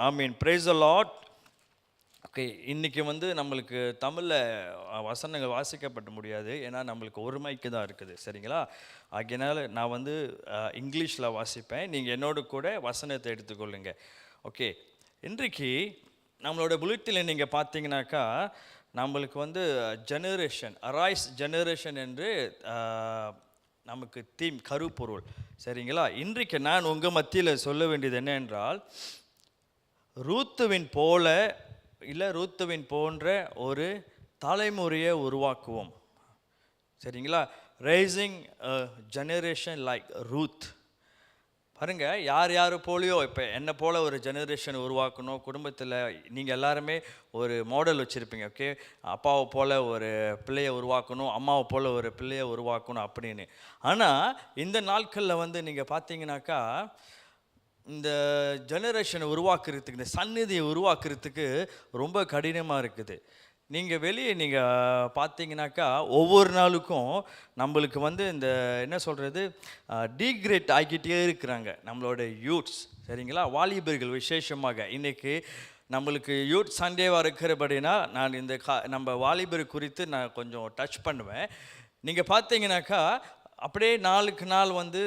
ஆமீன். Praise the Lord. Okay, இன்றைக்கி வந்து நம்மளுக்கு தமிழில் வசனங்கள் வாசிக்கப்பட முடியாது, ஏன்னா நம்மளுக்கு ஒரு மைக்கு தான் இருக்குது, சரிங்களா? ஆகையினால நான் வந்து இங்கிலீஷில் வாசிப்பேன், நீங்கள் என்னோட கூட வசனத்தை எடுத்துக்கொள்ளுங்க. ஓகே, இன்றைக்கு நம்மளோட புல்லட்டில் நீங்கள் பார்த்தீங்கன்னாக்கா நம்மளுக்கு வந்து ஜெனரேஷன், அரைஸ் ஜெனரேஷன் என்று நமக்கு தீம், கருப்பொருள், சரிங்களா? இன்றைக்கு நான் உங்கள் மத்தியில் சொல்ல வேண்டியது என்னவென்றால், ரூத்துவின் போல இல்லை ரூத்துவின் போன்ற ஒரு தலைமுறையை உருவாக்குவோம், சரிங்களா? Rising generation like Ruth. பாருங்கள், யார் யார் போலையோ இப்போ என்னை போல் ஒரு ஜெனரேஷன் உருவாக்கணும். குடும்பத்தில் நீங்கள் எல்லாருமே ஒரு மாடல் வச்சுருப்பீங்க, ஓகே? அப்பாவை போல் ஒரு பிள்ளையை உருவாக்கணும், அம்மாவை போல் ஒரு பிள்ளையை உருவாக்கணும் அப்படின்னு. ஆனால் இந்த நாட்களில் வந்து நீங்கள் பார்த்தீங்கன்னாக்கா இந்த ஜெனரேஷனை உருவாக்குறதுக்கு, இந்த சந்நிதியை உருவாக்குறதுக்கு ரொம்ப கடினமாக இருக்குது. நீங்கள் வெளியே நீங்கள் பார்த்தீங்கன்னாக்கா ஒவ்வொரு நாளுக்கும் நம்மளுக்கு வந்து இந்த என்ன சொல்கிறது, டீக்ரேட் ஆகிக்கிட்டே இருக்கிறாங்க நம்மளோட யூத்ஸ், சரிங்களா? வாலிபர்கள் விசேஷமாக இன்றைக்கி நம்மளுக்கு யூத் சண்டேவாக இருக்கிறபடினா நான் இந்த நம்ம வாலிபர் குறித்து நான் கொஞ்சம் டச் பண்ணுவேன். நீங்கள் பார்த்தீங்கன்னாக்கா அப்படியே நாளுக்கு நாள் வந்து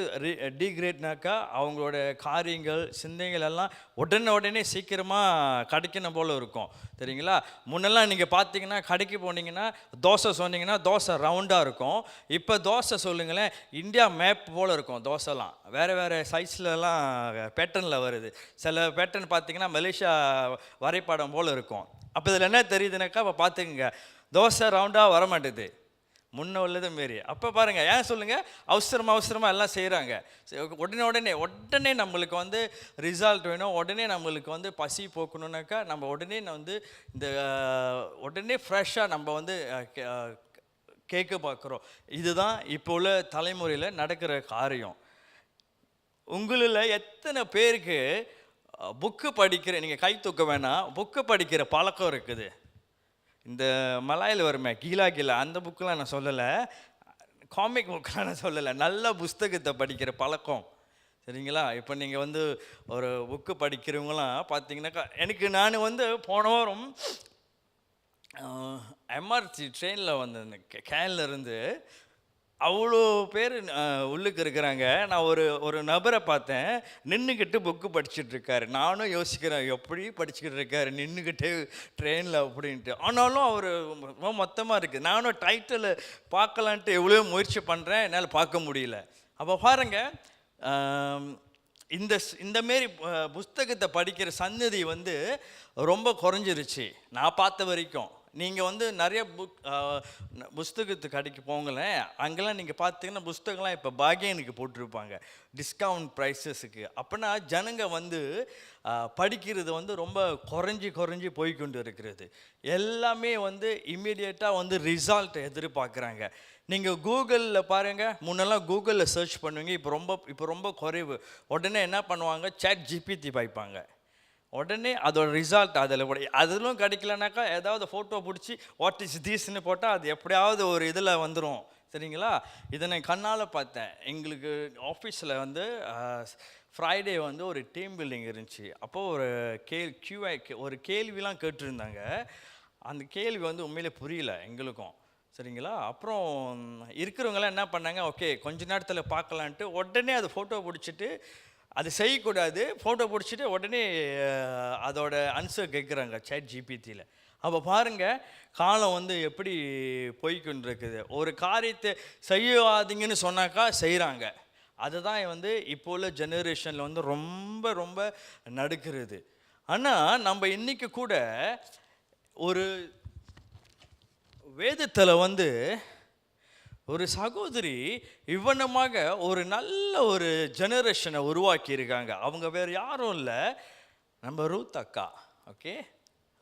டீக்ரேட்னாக்கா அவங்களோட காரியங்கள், சிந்தைகள் எல்லாம் உடனே சீக்கிரமாக கிடைக்கணும் போல் இருக்கும், சரிங்களா? முன்னெல்லாம் நீங்கள் பார்த்தீங்கன்னா கடைக்கு போனீங்கன்னா தோசை சொன்னீங்கன்னா தோசை ரவுண்டாக இருக்கும். இப்போ தோசை சொல்லுங்களேன், இந்தியா மேப் போல் இருக்கும். தோசைலாம் வேறு சைஸ்லலாம் பேட்டர்னில் வருது. சில பேட்டர்ன் பார்த்தீங்கன்னா மலேசியா வரைபடம் போல் இருக்கும். அப்போ இதில் என்ன தெரியுதுனாக்கா, இப்போ பார்த்துக்குங்க, தோசை ரவுண்டாக வரமாட்டுது, முன்ன உள்ளது மாரி. அப்போ பாருங்கள், ஏன் சொல்லுங்கள், அவசரமாக எல்லாம் செய்கிறாங்க. உடனே நம்மளுக்கு வந்து ரிசல்ட் வேணும், உடனே நம்மளுக்கு வந்து பசி போக்கணுன்னாக்கா நம்ம உடனே வந்து இந்த உடனே ஃப்ரெஷ்ஷாக நம்ம வந்து கேட்க பார்க்குறோம். இதுதான் இப்போ உள்ள தலைமுறையில் நடக்கிற காரியம். உங்களில் எத்தனை பேருக்கு புக்கு படிக்கிற, நீங்கள் கை தூக்க வேணாம், புக்கு படிக்கிற பழக்கம் இருக்குது? இந்த மலாயில் வருமே கீழா அந்த புக்கெலாம் நான் சொல்லலை, காமிக் புக்கெலாம் நான் சொல்லலை, நல்ல புஸ்தகத்தை படிக்கிற பழக்கம், சரிங்களா? இப்போ நீங்கள் வந்து ஒரு புக்கு படிக்கிறவங்களாம் பார்த்தீங்கன்னாக்கா, நான் வந்து போன வாரம் எம்ஆர்சி ட்ரெயினில் வந்து கேன்லேருந்து அவ்வளோ பேர் உள்ளுக்கு இருக்கிறாங்க. நான் ஒரு நபரை பார்த்தேன், நின்றுக்கிட்டு புக்கு படிச்சுட்ருக்காரு. நானும் யோசிக்கிறேன், எப்படி படிச்சுக்கிட்டு இருக்காரு நின்றுக்கிட்டே ட்ரெயினில் அப்படின்ட்டு. ஆனாலும் அவர் மொத்தமாக இருக்குது. நானும் டைட்டில் பார்க்கலான்ட்டு எவ்வளோ முயற்சி பண்ணுறேன், என்னால் பார்க்க முடியல. அப்போ பாருங்கள், இந்தமாரி புஸ்தகத்தை படிக்கிற சன்னதி வந்து ரொம்ப குறைஞ்சிருச்சு நான் பார்த்த வரைக்கும். நீங்கள் வந்து நிறைய புஸ்தகத்து கடைக்கு போங்களேன், அங்கெல்லாம் நீங்கள் பார்த்தீங்கன்னா புஸ்தகம்லாம் இப்போ பாகியனுக்கு போட்டிருப்பாங்க, டிஸ்கவுண்ட் ப்ரைஸஸுக்கு. அப்படின்னா ஜனங்க வந்து படிக்கிறது வந்து ரொம்ப குறைஞ்சி போய்கொண்டு இருக்கிறது. எல்லாமே வந்து இம்மீடியட்டாக வந்து ரிசல்ட் எதிர்பார்க்குறாங்க. நீங்கள் கூகுளில் பாருங்கள், முன்னெல்லாம் கூகுளில் சர்ச் பண்ணுவீங்க, இப்போ ரொம்ப குறைவு. உடனே என்ன பண்ணுவாங்க, சாட் ஜிபிடி பாய்ப்பாங்க, உடனே அதோட ரிசல்ட் அதிலும் கிடைக்கலனாக்கா ஏதாவது ஃபோட்டோ பிடிச்சி வாட் இஸ் தீஸ்ன்னு போட்டால் அது எப்படியாவது ஒரு இதில் வந்துடும், சரிங்களா? இதை நான் கண்ணால் பார்த்தேன். எங்களுக்கு ஆஃபீஸில் வந்து ஃப்ரைடே வந்து ஒரு டீம் பில்டிங் இருந்துச்சு. அப்போது ஒரு கேள்விலாம் கேட்டிருந்தாங்க. அந்த கேள்வி வந்து உண்மையிலே புரியல எங்களுக்கும், சரிங்களா? அப்புறம் இருக்கிறவங்களாம் என்ன பண்ணாங்க, ஓகே கொஞ்ச நேரத்தில் பார்க்கலான்ட்டு உடனே அது ஃபோட்டோ பிடிச்சிட்டு, அது செய்யக்கூடாது, ஃபோட்டோ பிடிச்சிட்டு உடனே அதோட ஆன்சர் கேட்குறாங்க சாட் ஜிபிடியில். அப்போ பாருங்கள், காலம் வந்து எப்படி போய்கொண்டிருக்குது. ஒரு காரியத்தை செய்யாதீங்கன்னு சொன்னாக்கா செய்கிறாங்க. அதுதான் வந்து இப்போ உள்ள ஜெனரேஷனில் வந்து ரொம்ப நடக்கிறது. ஆனால் நம்ம இன்றைக்கி கூட ஒரு வேதத்தில் வந்து ஒரு சகோதரி இவ்வனமாக ஒரு நல்ல ஒரு ஜெனரேஷனை உருவாக்கி இருக்காங்க. அவங்க வேறு யாரும் இல்லை, நம்ம ரூத் அக்கா, ஓகே?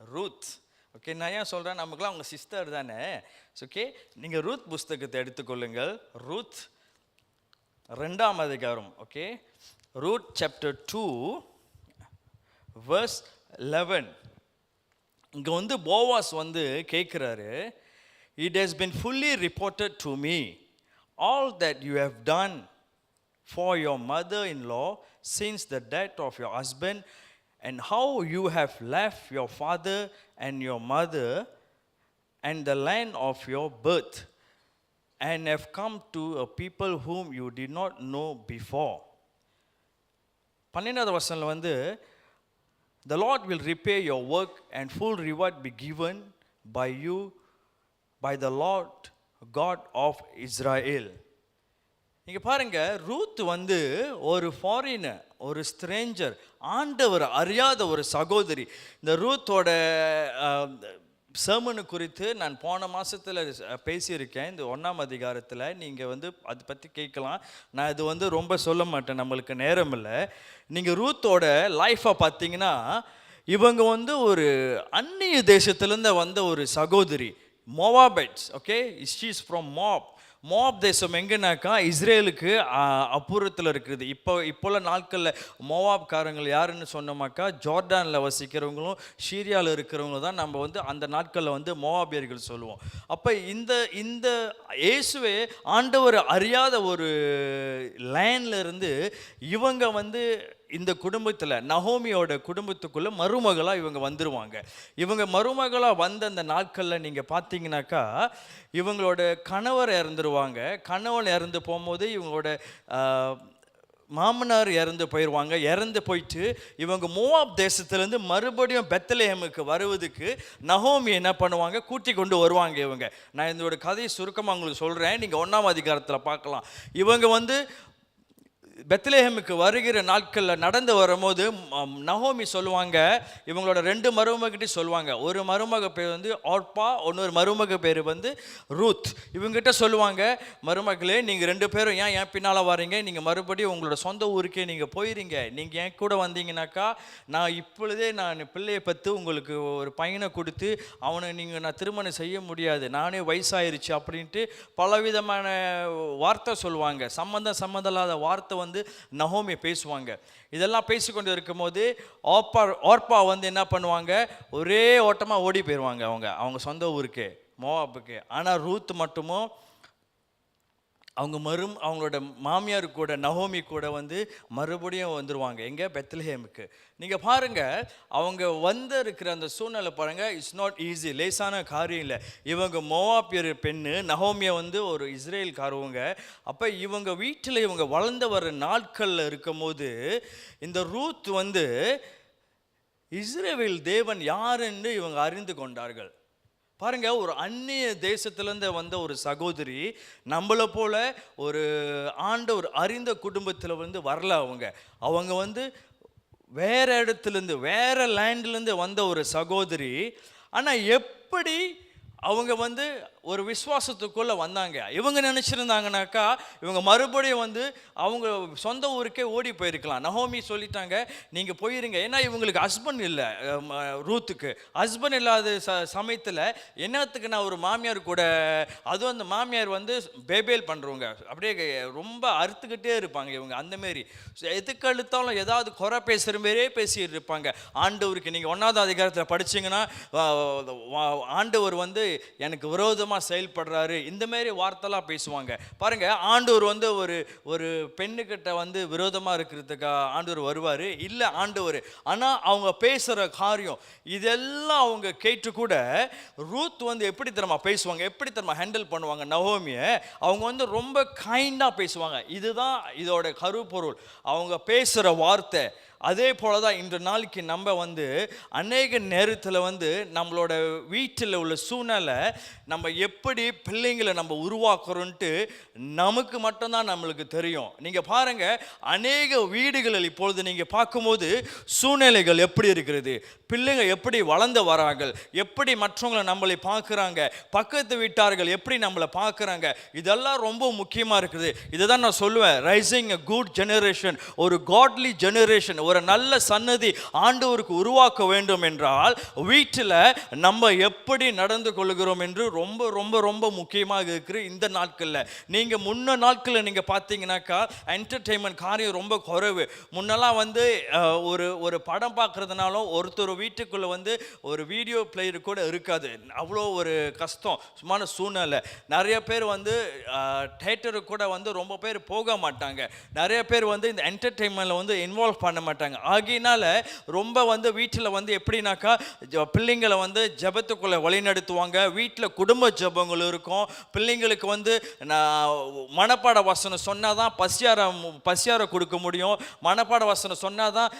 Ruth, okay? நான் ஏன் சொல்கிறேன், நமக்குலாம் அவங்க சிஸ்டர் தானே, ஓகே? நீங்கள் ரூத் புஸ்தகத்தை எடுத்துக்கொள்ளுங்கள். ரூத் 2ஆம் அதிகாரம், ஓகே? Ruth chapter 2 verse 11. இங்கே வந்து போவாஸ் வந்து கேட்குறாரு, it has been fully reported to me all that you have done for your mother-in-law since the death of your husband, and how you have left your father and your mother and the land of your birth, and have come to a people whom you did not know before. 12வது வசனத்துல வந்து, the Lord will repay your work and full reward be given by you by the Lord God of Israel. நீங்க பாருங்க, Ruth வந்து ஒரு foreigner, ஒரு Stranger, ஆண்டவர் அறியாத ஒரு சகோதரி. இந்த ரூத்தோட சர்மனு குறித்து நான் போன மாதத்தில் பேசியிருக்கேன். இந்த 1ஆம் அதிகாரத்தில் நீங்கள் வந்து அதை பற்றி கேட்கலாம். நான் இது வந்து ரொம்ப சொல்ல மாட்டேன், நம்மளுக்கு நேரம் இல்லை. நீங்கள் ரூத்தோட லைஃப்பை பார்த்தீங்கன்னா, இவங்க வந்து ஒரு அந்நிய தேசத்துலேருந்து வந்த ஒரு சகோதரி, Moabites. Okay, she is from Moab தேசம் எங்கன்னாக்கா இஸ்ரேலுக்கு அப்புறத்தில் இருக்குது. இப்போல நாட்களில் மோவாப்காரங்கள் யாருன்னு சொன்னோமாக்கா, ஜோர்டானில் வசிக்கிறவங்களும் சீரியாவில் இருக்கிறவங்க தான் நம்ம வந்து அந்த நாட்களில் வந்து மோவாபியர்கள் சொல்லுவோம். அப்போ இந்த இயேசுவே ஆண்டவர் அறியாத ஒரு லைன்ல இருந்து இவங்க வந்து இந்த குடும்பத்தில், நகோமியோட குடும்பத்துக்குள்ளே மருமகளாக இவங்க வந்துடுவாங்க. இவங்க மருமகளாக வந்த அந்த நாட்களில் நீங்கள் பார்த்தீங்கன்னாக்கா, இவங்களோட கணவர் இறந்துருவாங்க. கணவன் இறந்து போகும்போது இவங்களோட மாமனார் இறந்து போயிடுவாங்க. இறந்து போயிட்டு இவங்க மோவாப் தேசத்துலேருந்து மறுபடியும் பெத்லெஹேமுக்கு வருவதுக்கு நகோமி என்ன பண்ணுவாங்க, கூட்டி கொண்டு வருவாங்க. இவங்க, நான் இதோட கதையை சுருக்கமாக உங்களுக்கு சொல்கிறேன், நீங்கள் 1ஆம் அதிகாரத்தில் பார்க்கலாம். இவங்க வந்து பெத்லெஹேமுக்கு வருகிற நாட்களில் நடந்து வரும்போது நகோமி சொல்லுவாங்க, இவங்களோட 2 மருமகிட்ட சொல்லுவாங்க. ஒரு மருமக பேர் வந்து ஆர்பா, இன்னொரு மருமக பேர் வந்து ரூத். இவங்ககிட்ட சொல்லுவாங்க, மருமகளே நீங்கள் 2 பேரும் ஏன் பின்னால் வரீங்க, நீங்கள் மறுபடியும் உங்களோட சொந்த ஊருக்கே நீங்கள் போயிருங்க. நீங்கள் என் கூட வந்தீங்கன்னாக்கா நான் இப்பொழுதே நான் பிள்ளையை பற்றி உங்களுக்கு ஒரு பையனை கொடுத்து அவனை நான் திருமணம் செய்ய முடியாது, நானே வயசாயிருச்சு அப்படின்ட்டு பலவிதமான வார்த்தை சொல்லுவாங்க. சம்மந்தம் இல்லாத வார்த்தை வந்து நகோமி பேசுவாங்க. இதெல்லாம் பேசிக்கொண்டு இருக்கும்போது ஆர்பா வந்து என்ன பண்ணுவாங்க, ஒரே ஓட்டமாக ஓடி போயிடுவாங்க அவங்க சொந்த ஊருக்கு, மோவாபுக்கு. ஆனால் ரூத் மட்டுமோ அவங்களோட மாமியார் கூட, நகோமி கூட வந்து மறுபடியும் வந்துடுவாங்க. எங்கே, பெத்லெஹேமுக்கு. நீங்கள் பாருங்கள், அவங்க இருக்கிற அந்த சூழ்நிலை பாருங்கள், இட்ஸ் நாட் ஈஸி, லேசான காரியம் இல்லை. இவங்க மோவாபியர் பெண்ணு, நகோமியை வந்து ஒரு இஸ்ரேல்காரவங்க. அப்போ இவங்க வீட்டில் இவங்க வளர்ந்து வர நாட்களில் இருக்கும் போது இந்த ரூத் வந்து இஸ்ரவேல் தேவன் யாருன்னு இவங்க அறிந்து கொண்டார்கள். பாருங்க, ஒரு அந்நிய தேசத்திலேருந்து வந்த ஒரு சகோதரி, நம்மளை போல ஒரு ஆண்டவர் அறிந்த குடும்பத்தில் வந்து வரல. அவங்க வந்து வேற இடத்துலேருந்து, வேற லேண்ட்லேருந்து வந்த ஒரு சகோதரி. ஆனால் எப்படி அவங்க வந்து ஒரு விசுவாசத்துக்குள்ளே வந்தாங்க? இவங்க நினச்சிருந்தாங்கனாக்கா இவங்க மறுபடியும் வந்து அவங்க சொந்த ஊருக்கே ஓடி போயிருக்கலாம். நகோமி சொல்லிட்டாங்க, நீங்கள் போயிருங்க. ஏன்னா இவங்களுக்கு ஹஸ்பண்ட் இல்லை, ரூத்துக்கு ஹஸ்பண்ட் இல்லாத சமயத்தில் என்னத்துக்கு நான் ஒரு மாமியார் கூட, அதுவும் அந்த மாமியார் வந்து பேபேல் பண்ணுறவங்க, அப்படியே ரொம்ப அறுத்துக்கிட்டே இருப்பாங்க இவங்க. அந்தமாரி எதுக்கு அழுத்தாலும் ஏதாவது குறை பேசுகிற மாரியே பேசிட்டு இருப்பாங்க. ஆண்டவருக்கு நீங்கள் 1ஆவது அதிகாரத்தில் படிச்சிங்கன்னா, ஆண்டவர் வந்து எனக்கு விரோதமாக செயல்படுறாரு, இந்த மாதிரி வார்த்தைலாம் பேசுவாங்க. பாருங்க, ஆண்டவர் வந்து ஒரு பெண்ணுக்கிட்ட வந்து விரோதமா இருக்கிறதுக்கு ஆண்டவர் வருவார் இல்லை ஆண்டவர். ஆனால் அவங்க பேசுகிற காரியம் இதெல்லாம் அவங்க கேட்டு கூட ரூத் வந்து எப்படி தெரியுமா பேசுவாங்க, எப்படி தெரியுமா ஹேண்டில் பண்ணுவாங்க நகோமியை. அவங்க வந்து ரொம்ப கைண்டாக பேசுவாங்க. இதுதான் இதோட கருப்பொருள், அவங்க பேசுகிற வார்த்தை. அதே போல தான் இன்று நாளைக்கு நம்ம வந்து அநேக நேரத்தில் வந்து நம்மளோட வீட்டில் உள்ள சூழ்நிலை, நம்ம எப்படி பிள்ளைங்களை நம்ம உருவாக்குறோன்ட்டு நமக்கு மட்டும்தான் நம்மளுக்கு தெரியும். நீங்கள் பாருங்கள், அநேக வீடுகளில் இப்பொழுது நீங்கள் பார்க்கும்போது சூழ்நிலைகள் எப்படி இருக்கிறது, பிள்ளைங்க எப்படி வளர்ந்து வராங்க, எப்படி மற்றவங்களை நம்மளை பார்க்குறாங்க, பக்கத்து வீட்டார்கள் எப்படி நம்மளை பார்க்குறாங்க, இதெல்லாம் ரொம்ப முக்கியமாக இருக்குது. இதை தான் நான் சொல்லுவேன், ரைசிங் எ குட் ஜெனரேஷன், ஒரு காட்லி ஜெனரேஷன், ஒரு நல்ல சன்னதி ஆண்டவருக்கு உருவாக்க வேண்டும் என்றால் வீட்டில் நம்ம எப்படி நடந்து கொள்கிறோம் என்று ரொம்ப ரொம்ப ரொம்ப முக்கியமாக இருக்கிற இந்த நாட்களில். நீங்கள் முன்ன நாட்களில் நீங்கள் பார்த்தீங்கன்னாக்கா என்டர்டெயின்மெண்ட் காரியம் ரொம்ப குறைவு. முன்னெல்லாம் வந்து ஒரு படம் பார்க்குறதுனாலும் ஒருத்தர் வீட்டுக்குள்ளே வந்து ஒரு வீடியோ பிளேயர் கூட இருக்காது, அவ்வளோ ஒரு கஷ்டம் சும்மான சூழ்நிலை. நிறைய பேர் வந்து தேட்டருக்கு கூட வந்து ரொம்ப பேர் போக மாட்டாங்க. நிறைய பேர் வந்து இந்த என்டர்டெயின்மெண்ட்டில் வந்து இன்வால்வ் பண்ண மாட்டாங்க. மாட்டாங்க. ஆகையினால ரொம்ப வந்து வீட்டில் வந்து எப்படின்னாக்கா பிள்ளைங்களை வந்து ஜெபத்துக்குள்ளே வழிநடத்துவாங்க. வீட்டில் குடும்ப ஜெபங்கள் இருக்கும். பிள்ளைங்களுக்கு வந்து மனப்பாட வசனம் சொன்னால் தான் பசியார கொடுக்க முடியும். மனப்பாட வசனம் சொன்னால் தான்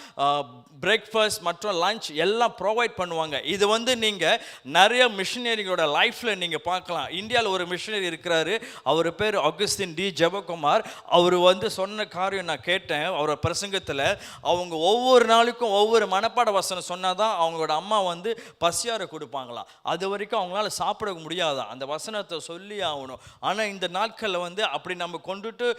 பிரேக்ஃபாஸ்ட் மற்றும் லஞ்ச் எல்லாம் ப்ரொவைட் பண்ணுவாங்க. இது வந்து நீங்கள் நிறைய மிஷினரிகளோட லைஃப்பில் நீங்கள் பார்க்கலாம். இந்தியாவில் ஒரு மிஷினரி இருக்கிறாரு, அவர் பேர் அகஸ்டின் டி ஜெபகுமார். அவர் வந்து சொன்ன காரியம் நான் கேட்டேன் அவரோட பிரசங்கத்தில். அவங்க ஒவ்வொரு நாளுக்கும் ஒவ்வொரு மனப்பாட வசனம் சொன்னால் தான் அவங்களோட அம்மா வந்து பசியார கொடுப்பாங்களாம். அது வரைக்கும் அவங்களால சாப்பிட முடியாதான், அந்த வசனத்தை சொல்லி ஆகணும். ஆனால் இந்த நாட்களில் வந்து அப்படி நம்ம கொண்டுட்டு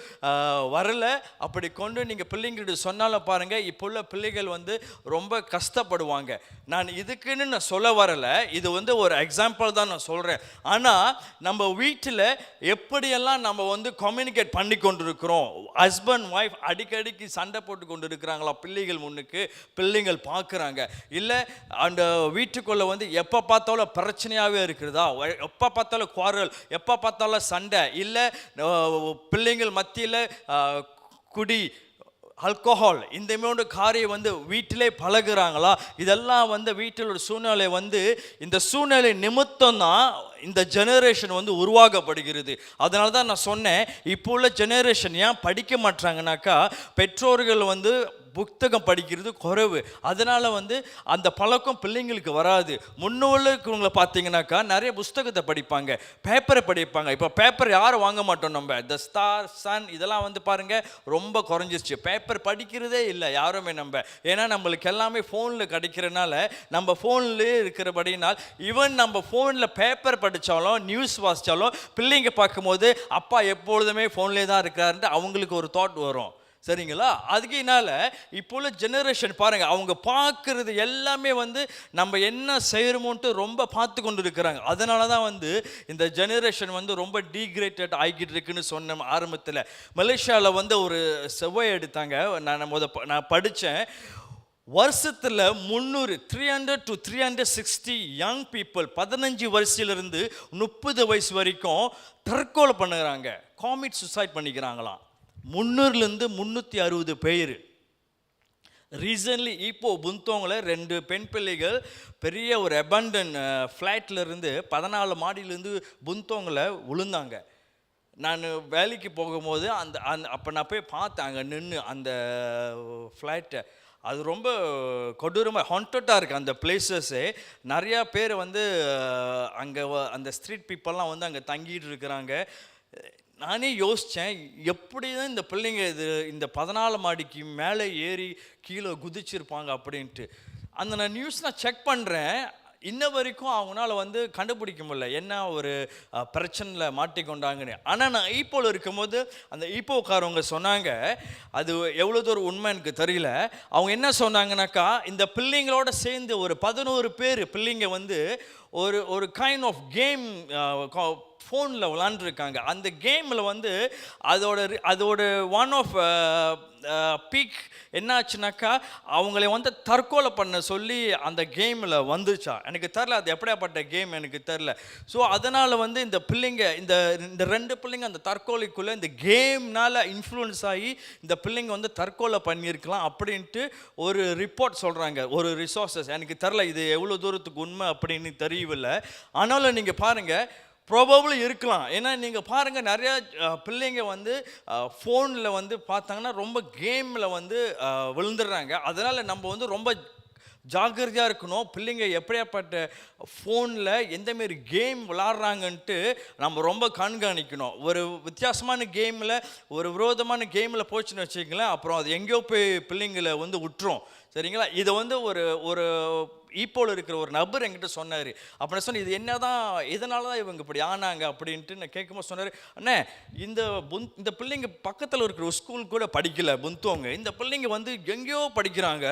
வரல. அப்படி கொண்டு நீங்கள் பிள்ளைங்கிட்ட சொன்னாலும் பாருங்கள், இப்போ உள்ள பிள்ளைகள் வந்து ரொம்ப கஷ்டப்படுவாங்க. நான் இதுக்குன்னு நான் சொல்ல வரலை, இது வந்து ஒரு எக்ஸாம்பிள் தான் நான் சொல்கிறேன். ஆனால் நம்ம வீட்டில் எப்படியெல்லாம் நம்ம வந்து கம்யூனிகேட் பண்ணி கொண்டு இருக்கிறோம். ஹஸ்பண்ட் ஒய்ஃப் அடிக்கடிக்கு சண்டை போட்டு கொண்டு இருக்கிறாங்களா பிள்ளைகள் முன்னுக்கு, பிள்ளைங்கள் பார்க்குறாங்க. இல்லை அந்த வீட்டுக்குள்ளே வந்து எப்போ பார்த்தாலும் பிரச்சனையாகவே இருக்கிறதா, எப்போ பார்த்தாலும் குவாரல், எப்போ பார்த்தாலும் சண்டை, இல்லை பிள்ளைங்கள் மத்தியில் குடி, ஆல்கோஹால், இந்த மாதிரி காரியம் வந்து வீட்டிலே பழகுறாங்களா. இதெல்லாம் வந்து வீட்டில் சூழ்நிலை வந்து இந்த சூழ்நிலை நிமித்தம் தான் இந்த ஜெனரேஷன் வந்து உருவாக்கப்படுகிறது. அதனால தான் நான் சொன்னேன், இப்போ உள்ள ஜெனரேஷன் ஏன் படிக்க மாட்டாங்கனாக்கா, பெற்றோர்கள் வந்து புத்தகம் படிக்கிறது குறைவு. அதனால் வந்து அந்த பழக்கம் பிள்ளைங்களுக்கு வராது. முன்னோர்களுக்கு பார்த்தீங்கன்னாக்கா நிறைய புஸ்தகத்தை படிப்பாங்க, பேப்பரை படிப்பாங்க. இப்போ பேப்பர் யாரும் வாங்க மாட்டோம். நம்ம த ஸ்டார், சன் இதெல்லாம் வந்து பாருங்கள் ரொம்ப குறைஞ்சிருச்சு. பேப்பர் படிக்கிறதே இல்லை யாருமே நம்ம. ஏன்னா நம்மளுக்கு எல்லாமே ஃபோனில் கிடைக்கிறனால நம்ம ஃபோன்லேயே இருக்கிறபடினால், ஈவன் நம்ம ஃபோனில் பேப்பர் படித்தாலும் நியூஸ் வாசித்தாலும் பிள்ளைங்க பார்க்கும்போது அப்பா எப்பொழுதுமே ஃபோன்லேயே தான் இருக்கிறாருன்ட்டு அவங்களுக்கு ஒரு தாட் வரும். சரிங்களா? அதுக்குனால இப்போ உள்ள ஜெனரேஷன் பாருங்கள், அவங்க பார்க்குறது எல்லாமே வந்து நம்ம என்ன செய்கிறோமோன்ட்டு ரொம்ப பார்த்து கொண்டு இருக்கிறாங்க. அதனால தான் வந்து இந்த ஜெனரேஷன் வந்து ரொம்ப டீக்ரேட்டட் ஆகிட்டு இருக்குன்னு சொன்ன ஆரம்பத்தில். மலேசியாவில் வந்து ஒரு செவ்வாய் எடுத்தாங்க, நான் படித்தேன். வருஷத்தில் 300 to 360 யங் பீப்புள் 15 வயசுலேருந்து 30 வயசு வரைக்கும் தற்கொலை பண்ணுறாங்க, காமிட் சூசைட் பண்ணிக்கிறாங்களாம். 300லேருந்து 360 பேர். ரீசன்ட்லி இப்போ புந்தோங்கில் 2 பெண் பிள்ளைகள் பெரிய ஒரு அபண்டன் ஃப்ளாட்லேருந்து 14 மாடியிலேருந்து புந்தோங்கில் விழுந்தாங்க. நான் வேலைக்கு போகும்போது அப்போ நான் போய் பார்த்தேன் அங்கே நின்று அந்த ஃப்ளாட்டை. அது ரொம்ப கொடூரமாக ஹாண்டடாக இருக்குது அந்த பிளேசஸ்ஸே. நிறையா பேர் வந்து அங்கே அந்த ஸ்ட்ரீட் பீப்புளெலாம் வந்து அங்கே தங்கிட்டு இருக்கிறாங்க. நானே யோசித்தேன், எப்படி தான் இந்த பிள்ளைங்க இந்த 14 மாடிக்கு மேலே ஏறி கீழே குதிச்சிருப்பாங்க அப்படின்ட்டு. நான் நியூஸ் நான் செக் பண்ணுறேன், இன்ன வரைக்கும் அவங்களால வந்து கண்டுபிடிக்க முடியல என்ன ஒரு பிரச்சனையில் மாட்டிக்கொண்டாங்கன்னு. ஆனால் நான் ஈப்போவில் இருக்கும்போது அந்த ஈப்போக்காரவங்க சொன்னாங்க, அது எவ்வளோ தூரம் உண்மை எனக்கு தெரியல. அவங்க என்ன சொன்னாங்கனாக்கா, இந்த பிள்ளைங்களோட சேர்ந்து ஒரு 11 பேர் பிள்ளைங்க வந்து ஒரு கைண்ட் ஆஃப் கேம் ஃபோனில் விளாண்டுருக்காங்க. அந்த கேமில் வந்து அதோட ஒன் ஆஃப் பீக் என்னாச்சுனாக்கா, அவங்கள வந்து தற்கொலை பண்ண சொல்லி அந்த கேமில் வந்துச்சா. எனக்கு தெரில அது எப்படியாப்பட்ட கேம் எனக்கு தெரில. ஸோ அதனால் வந்து இந்த பிள்ளைங்க இந்த 2 பிள்ளைங்க அந்த தற்கொலைக்குள்ளே இந்த கேம்னால் இன்ஃப்ளூயன்ஸ் ஆகி இந்த பிள்ளைங்க வந்து தற்கொலை பண்ணியிருக்கலாம் அப்படின்ட்டு ஒரு ரிப்போர்ட் சொல்கிறாங்க, ஒரு ரிசோர்ஸஸ். எனக்கு தெரில இது எவ்வளோ தூரத்துக்கு உண்மை அப்படின்னு தெரியவில்லை. ஆனாலும் நீங்கள் பாருங்கள், ப்ராபபிளி இருக்கலாம். ஏன்னா நீங்கள் பாருங்கள், நிறையா பிள்ளைங்க வந்து ஃபோனில் வந்து பார்த்தாங்கன்னா ரொம்ப கேமில் வந்து விழுந்துடுறாங்க. அதனால் நம்ம வந்து ரொம்ப ஜாக்கிரதையாக இருக்கணும். பிள்ளைங்க எப்படியாப்பட்ட ஃபோனில் எந்தமாரி கேம் விளாட்றாங்கன்ட்டு நம்ம ரொம்ப கண்காணிக்கணும். ஒரு வித்தியாசமான கேமில், ஒரு விரோதமான கேமில் போச்சுன்னு வச்சுக்கங்களேன், அப்புறம் அது எங்கேயோ போய் பிள்ளைங்களை வந்து விட்டுரும். சரிங்களா? இதை வந்து ஒரு ஈப்போல் இருக்கிற ஒரு நபர் என்கிட்ட சொன்னார். அப்போ நான் சொன்னேன், இது என்ன தான், இதனால தான் இவங்க இப்படி ஆனாங்க அப்படின்ட்டு நான் கேட்கும்போது சொன்னார், அண்ணே இந்த பிள்ளைங்க பக்கத்தில் இருக்கிற ஒரு ஸ்கூல் கூட படிக்கலை புந்தோங்க, இந்த பிள்ளைங்க வந்து எங்கேயோ படிக்கிறாங்க,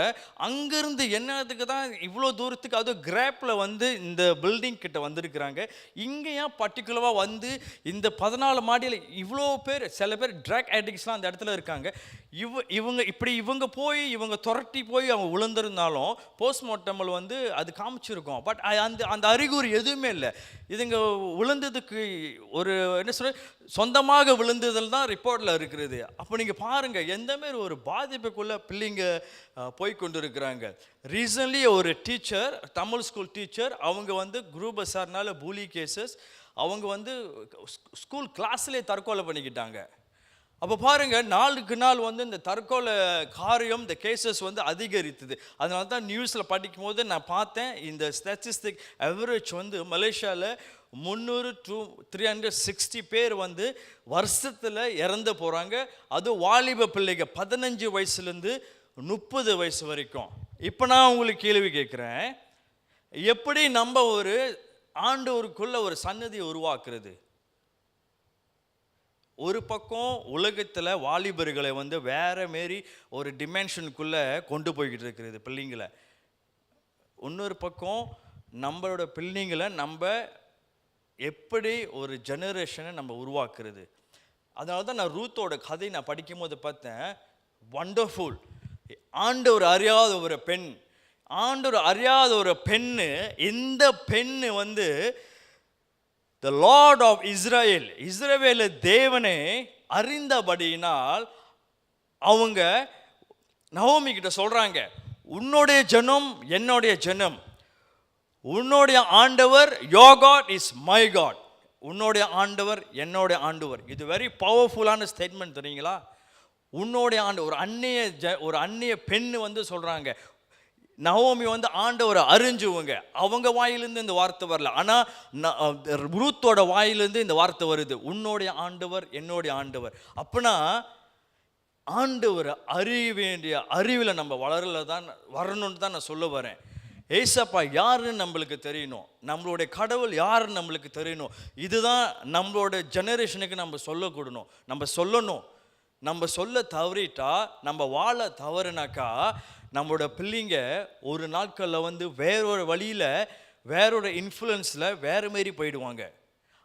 அங்கேருந்து என்னதுக்கு தான் இவ்வளோ தூரத்துக்கு அதுவும் கிராப்பில் வந்து இந்த பில்டிங் கிட்ட வந்திருக்கிறாங்க, இங்கே ஏன் பர்டிகுலராக வந்து இந்த 14 மாடியில் இவ்வளோ பேர், சில பேர் ட்ரக் அடிக்ட்ஸ்லாம் அந்த இடத்துல இருக்காங்க, இவங்க போய் இவங்க துரட்டி போய் போய் அவங்க விழுந்திருந்தாலும் போஸ்ட்மார்ட்டமில் வந்து அது காமிச்சிருக்கோம். பட் அந்த அந்த அறிகுறி எதுவுமே இல்லை. இதுங்க விழுந்ததுக்கு ஒரு என்ன சொல்ற சொந்தமாக விழுந்ததில் தான் ரிப்போர்ட்டில் இருக்கிறது. அப்போ நீங்கள் பாருங்கள் எந்த மாரி ஒரு பாதிப்புக்குள்ளே பிள்ளைங்க போய்கொண்டு இருக்கிறாங்க. ரீசன்ட்லி ஒரு டீச்சர், தமிழ் ஸ்கூல் டீச்சர், அவங்க வந்து குரூப் பசார்னால பூலி கேசஸ், அவங்க வந்து ஸ்கூல் கிளாஸ்லேயே தற்கொலை பண்ணிக்கிட்டாங்க. அப்போ பாருங்கள், நாளுக்கு நாள் வந்து இந்த தற்கொலை காரியம், இந்த கேசஸ் வந்து அதிகரித்தது. அதனால தான் நியூஸில் படிக்கும் போது நான் பார்த்தேன், இந்த ஸ்டாட்டிஸ்டிக் அவரேஜ் வந்து மலேசியாவில் 300 to 360 பேர் வந்து வருஷத்தில் இறந்து போகிறாங்க. அது வாலிப பிள்ளைங்க 15 வயசுலேருந்து 30 வயசு வரைக்கும். இப்போ நான் உங்களுக்கு கேள்வி கேட்குறேன், எப்படி நம்ம ஒரு ஆண்டவருக்குள்ள ஒரு சன்னதியை உருவாக்குறது? ஒரு பக்கம் உலகத்தில் வாலிபர்களை வந்து வேற மாரி ஒரு டிமென்ஷனுக்குள்ளே கொண்டு போய்கிட்டு இருக்கிறது பிள்ளைங்களை. இன்னொரு பக்கம் நம்மளோட பிள்ளைங்களை நம்ம எப்படி ஒரு ஜெனரேஷனை நம்ம உருவாக்குறது? அதனால தான் நான் ரூத்தோட கதை நான் படிக்கும் போது பார்த்தேன், வண்டர்ஃபுல். ஆண்டவர் அறியாத ஒரு பெண், ஆண்டவர் அறியாத ஒரு பெண்ணு. இந்த பெண்ணு வந்து the Lord of Israel, இஸ்ரவேல் தேவனை அறிந்தபடியினால் அவங்க நவோமி கிட்ட சொல்றாங்க, உன்னுடைய ஜனம் என்னுடைய ஜனம், உன்னுடைய ஆண்டவர் your God is my God, உன்னுடைய ஆண்டவர் என்னுடைய ஆண்டவர். இது வெரி பவர்ஃபுல்லான ஸ்டேட்மெண்ட் தெரியுங்களா? உன்னுடைய ஆண்டு ஒரு அந்நிய பெண்ணு வந்து சொல்றாங்க. நவோமி வந்து ஆண்டவரை அறிஞ்சுவங்க. அவங்க வாயிலிருந்து இந்த வார்த்தை வரல, ஆனால் ரூத்தோட வாயிலிருந்து இந்த வார்த்தை வருது, உன்னுடைய ஆண்டவர் என்னுடைய ஆண்டவர். அப்படின்னா ஆண்டவரை அறிய வேண்டிய அறிவில் நம்ம வரணும்னு தான் நான் சொல்ல வரேன். ஏசப்பா யாருன்னு நம்மளுக்கு தெரியணும், நம்மளுடைய கடவுள் யாருன்னு நம்மளுக்கு தெரியணும். இதுதான் நம்மளோட ஜெனரேஷனுக்கு நம்ம சொல்லக்கூடணும், நம்ம சொல்லணும். நம்ம சொல்ல தவறிட்டா, நம்ம வாழ தவறுனாக்கா, நம்மளோட பிள்ளைங்க ஒரு நாட்களில் வந்து வேறொரு வழியில், வேறொரு இன்ஃப்ளூயன்ஸில் வேறு மாரி போயிடுவாங்க.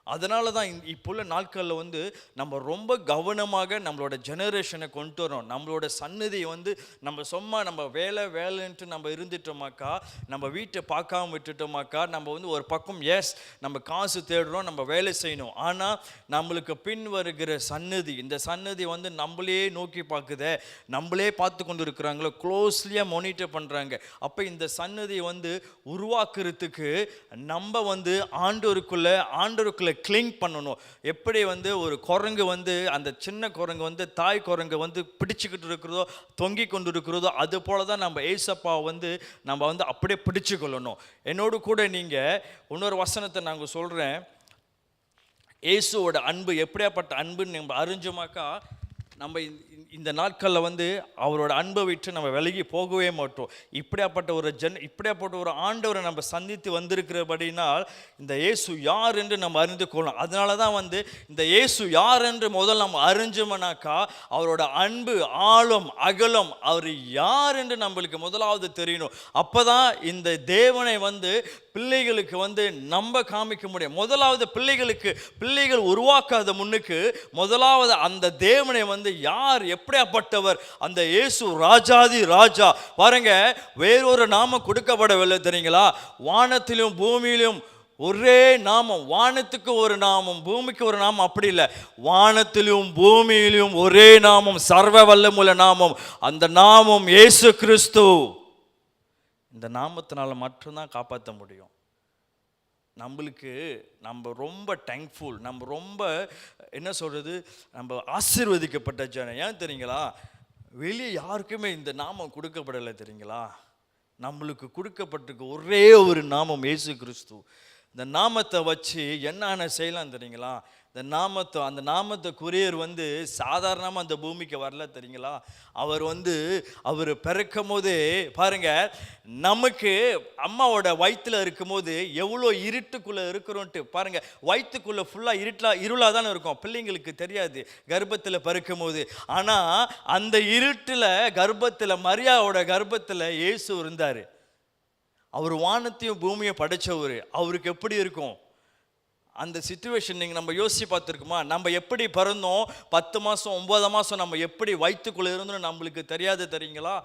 அதனால தான் இப்போ உள்ள நாட்களில் வந்து நம்ம ரொம்ப கவனமாக நம்மளோட ஜெனரேஷனை கொண்டு வரோம். நம்மளோட சன்னதியை வந்து நம்ம வேலைன்ட்டு நம்ம இருந்துட்டோமாக்கா, நம்ம வீட்டை பார்க்காம விட்டுட்டோமாக்கா, நம்ம வந்து ஒரு பக்கம் நம்ம காசு தேடுறோம், நம்ம வேலை செய்யணும். ஆனால் நம்மளுக்கு பின் வருகிற சன்னதி, இந்த சன்னதி வந்து நம்மளே நோக்கி பார்க்குதே, நம்மளே பார்த்து கொண்டு இருக்கிறாங்களோ, க்ளோஸ்லியாக மானிட்டர் பண்ணுறாங்க. அப்போ இந்த சன்னதியை வந்து உருவாக்குறதுக்கு நம்ம வந்து ஆண்டவருக்குள்ளே கிளிங் பண்ணணும். எப்படி வந்து ஒரு குரங்கு வந்து, அந்த சின்ன குரங்கு வந்து தாய் குரங்கு வந்து பிடிச்சிக்கிட்டு இருக்கிறதோ, தொங்கி கொண்டு இருக்கிறதோ, அது போல தான் நம்ம ஏசப்பா வந்து நம்ம வந்து அப்படியே பிடிச்சு கொள்ளணும். என்னோடு கூட நீங்கள் இன்னொரு வசனத்தை நாங்கள் சொல்கிறேன். இயேசுவோட அன்பு எப்படியாப்பட்ட அன்புன்னு நம்ம அறிஞ்சோமாக்கா, நம்ம இந்த நாட்களில் வந்து அவரோட அன்பை விட்டு நம்ம விலகி போகவே மாட்டோம். இப்படியாப்பட்ட ஒரு ஆண்டவரை நம்ம சந்தித்து வந்திருக்கிறபடினால் இந்த இயேசு யார் என்று நம்ம அறிந்து கொள்ளணும். அதனால தான் வந்து இந்த இயேசு யார் என்று முதல் நம்ம அறிஞ்சோம்னாக்கா, அவரோட அன்பு ஆழம் அகலம், அவர் யார் என்று நம்மளுக்கு முதலாவது தெரியணும். அப்போ தான் இந்த தேவனை வந்து பிள்ளைகளுக்கு வந்து நம்ம காமிக்க முடியும். முதலாவது பிள்ளைகள் உருவாக்காத முன்னுக்கு முதலாவது அந்த தேவனை வந்து யார், எப்படியாப்பட்டவர், அந்த இயேசு ராஜாதி ராஜா. பாருங்க, வேறொரு நாமம் கொடுக்கப்படவில்லை தெரியுங்களா? வானத்திலும் பூமியிலும் ஒரே நாமம். வானத்துக்கு ஒரு நாமம், பூமிக்கு ஒரு நாமம், அப்படி இல்லை. வானத்திலும் பூமியிலும் ஒரே நாமம், சர்வ வல்லமுள்ள நாமம். அந்த நாமம் இயேசு கிறிஸ்து. இந்த நாமத்தினால மட்டும்தான் காப்பாற்ற முடியும். நம்ம ரொம்ப தேங்க்ஃபுல், நம்ம ரொம்ப என்ன சொல்கிறது, நம்ம ஆசீர்வதிக்கப்பட்ட ஜனம். ஏன் தெரியுங்களா? வெளியே யாருக்குமே இந்த நாமம் கொடுக்கப்படலை தெரியுங்களா? நம்மளுக்கு கொடுக்கப்பட்டிருக்க ஒரே ஒரு நாமம் இயேசு கிறிஸ்து. இந்த நாமத்தை வச்சு என்னென்ன செய்யலாம் தெரியுங்களா? அந்த நாமத்தை குரியர் வந்து சாதாரணமாக அந்த பூமிக்கு வரல தெரியுங்களா? அவர் பிறக்கும் போதே பாருங்க, நமக்கு அம்மாவோட வயிற்றுல இருக்கும் போது எவ்வளோ இருட்டுக்குள்ளே இருக்கிறோன்ட்டு பாருங்க. வயிற்றுக்குள்ளே ஃபுல்லாக இருளாக தானே இருக்கும், பிள்ளைங்களுக்கு தெரியாது கர்ப்பத்தில் பிறக்கும் போது. ஆனால் அந்த இருட்டில் கர்ப்பத்தில், மரியாவோட கர்ப்பத்தில் இயேசு இருந்தார். அவர் வானத்தையும் பூமியை படைச்சவர். அவருக்கு எப்படி இருக்கும் அந்த சிச்சுவேஷன்? நீங்கள் நம்ம யோசிச்சு பார்த்துருக்குமா? நம்ம எப்படி பிறந்தோம், 10 மாதம் 9 மாதம் நம்ம எப்படி வயிற்றுக்குள்ளே இருந்தோம் நம்மளுக்கு தெரியாது தெரியுங்களா?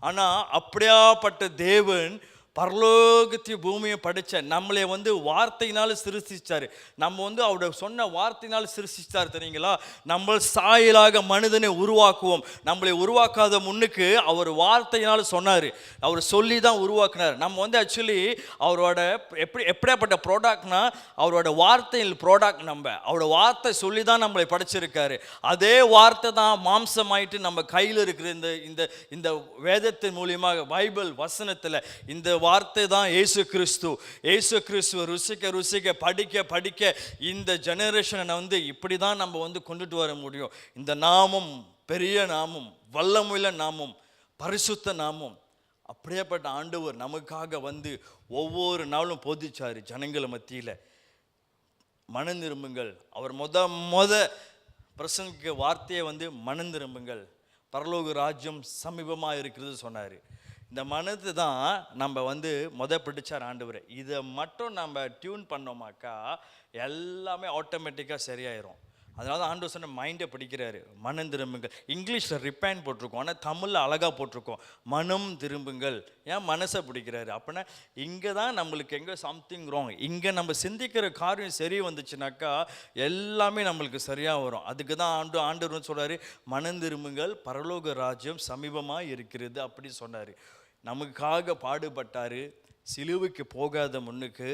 ஆனால் அப்படியாப்பட்ட தேவன் பரலோகத்தையும் பூமியை படைச்ச நம்மளை வந்து வார்த்தையினால சிருஷ்டிச்சாரு. நம்ம வந்து அவருடைய சொன்ன வார்த்தையினால சிருஷ்டிச்சார் தெரியுங்களா. நம்ம சாயலாக மனிதனை உருவாக்குவோம். நம்மளை உருவாக்காத முன்னுக்கு அவர் வார்த்தையினால சொன்னார். அவர் சொல்லி தான் உருவாக்குனார். நம்ம வந்து ஆக்சுவலி அவரோட எப்படியாப்பட்ட ப்ராடக்ட்னா அவரோட வார்த்தையில் ப்ராடக்ட். அவரோட வார்த்தை சொல்லி தான் நம்மளை படைச்சிருக்காரு. அதே வார்த்தை தான் மாம்சமாயிட்டு நம்ம கையில் இருக்கிற இந்த இந்த வேதத்தின் மூலியமாக பைபிள் வசனத்தில் இந்த வார்த்தை தான் இயேசு கிறிஸ்து. இயேசு கிறிஸ்துவ ருசிக்க ருசிக்க படிக்க படிக்க இந்த ஜெனரேஷனை வந்து இப்படி தான் நம்ம வந்து கொண்டுட்டு வர முடியும். இந்த நாமம் பெரிய நாமம், வல்லமுள்ள நாமம், பரிசுத்த நாமம். அப்படியேப்பட்ட ஆண்டவர் நமக்காக வந்து ஒவ்வொரு நாளும் போதிச்சாரு ஜனங்கள மத்தியில். மனம் திரும்புங்கள். அவர் முத பிரசங்க வார்த்தையை வந்து மனம் திரும்புங்கள், பரலோக ராஜ்யம் சமீபமாக இருக்கிறது சொன்னார். இந்த மனது தான் நம்ம வந்து பிடிச்சார் ஆண்டவர். இதை மட்டும் நம்ம டியூன் பண்ணோமாக்கா எல்லாமே ஆட்டோமேட்டிக்காக சரியாயிரும். அதனால தான் ஆண்டவர் சொன்ன மைண்டை பிடிக்கிறாரு. மனம் திரும்புங்கள். இங்கிலீஷில் ரிப்பேன் போட்டிருக்கோம், ஆனால் தமிழில் அழகாக போட்டிருக்கோம் மனம் திரும்புங்கள். ஏன் மனசை பிடிக்கிறாரு அப்படின்னா இங்கே தான் நம்மளுக்கு எங்கே சம்திங் ராங். இங்கே நம்ம சிந்திக்கிற காரியம் சரி வந்துச்சுனாக்கா எல்லாமே நம்மளுக்கு சரியாக வரும். அதுக்கு தான் ஆண்டவர்னு சொல்கிறாரு, மனம் திரும்புங்கள், பரலோக ராஜ்யம் சமீபமாக இருக்கிறது அப்படி சொன்னார். நமக்காக பாடுபட்டார். சிலுவைக்கு போகாத முன்னுக்கு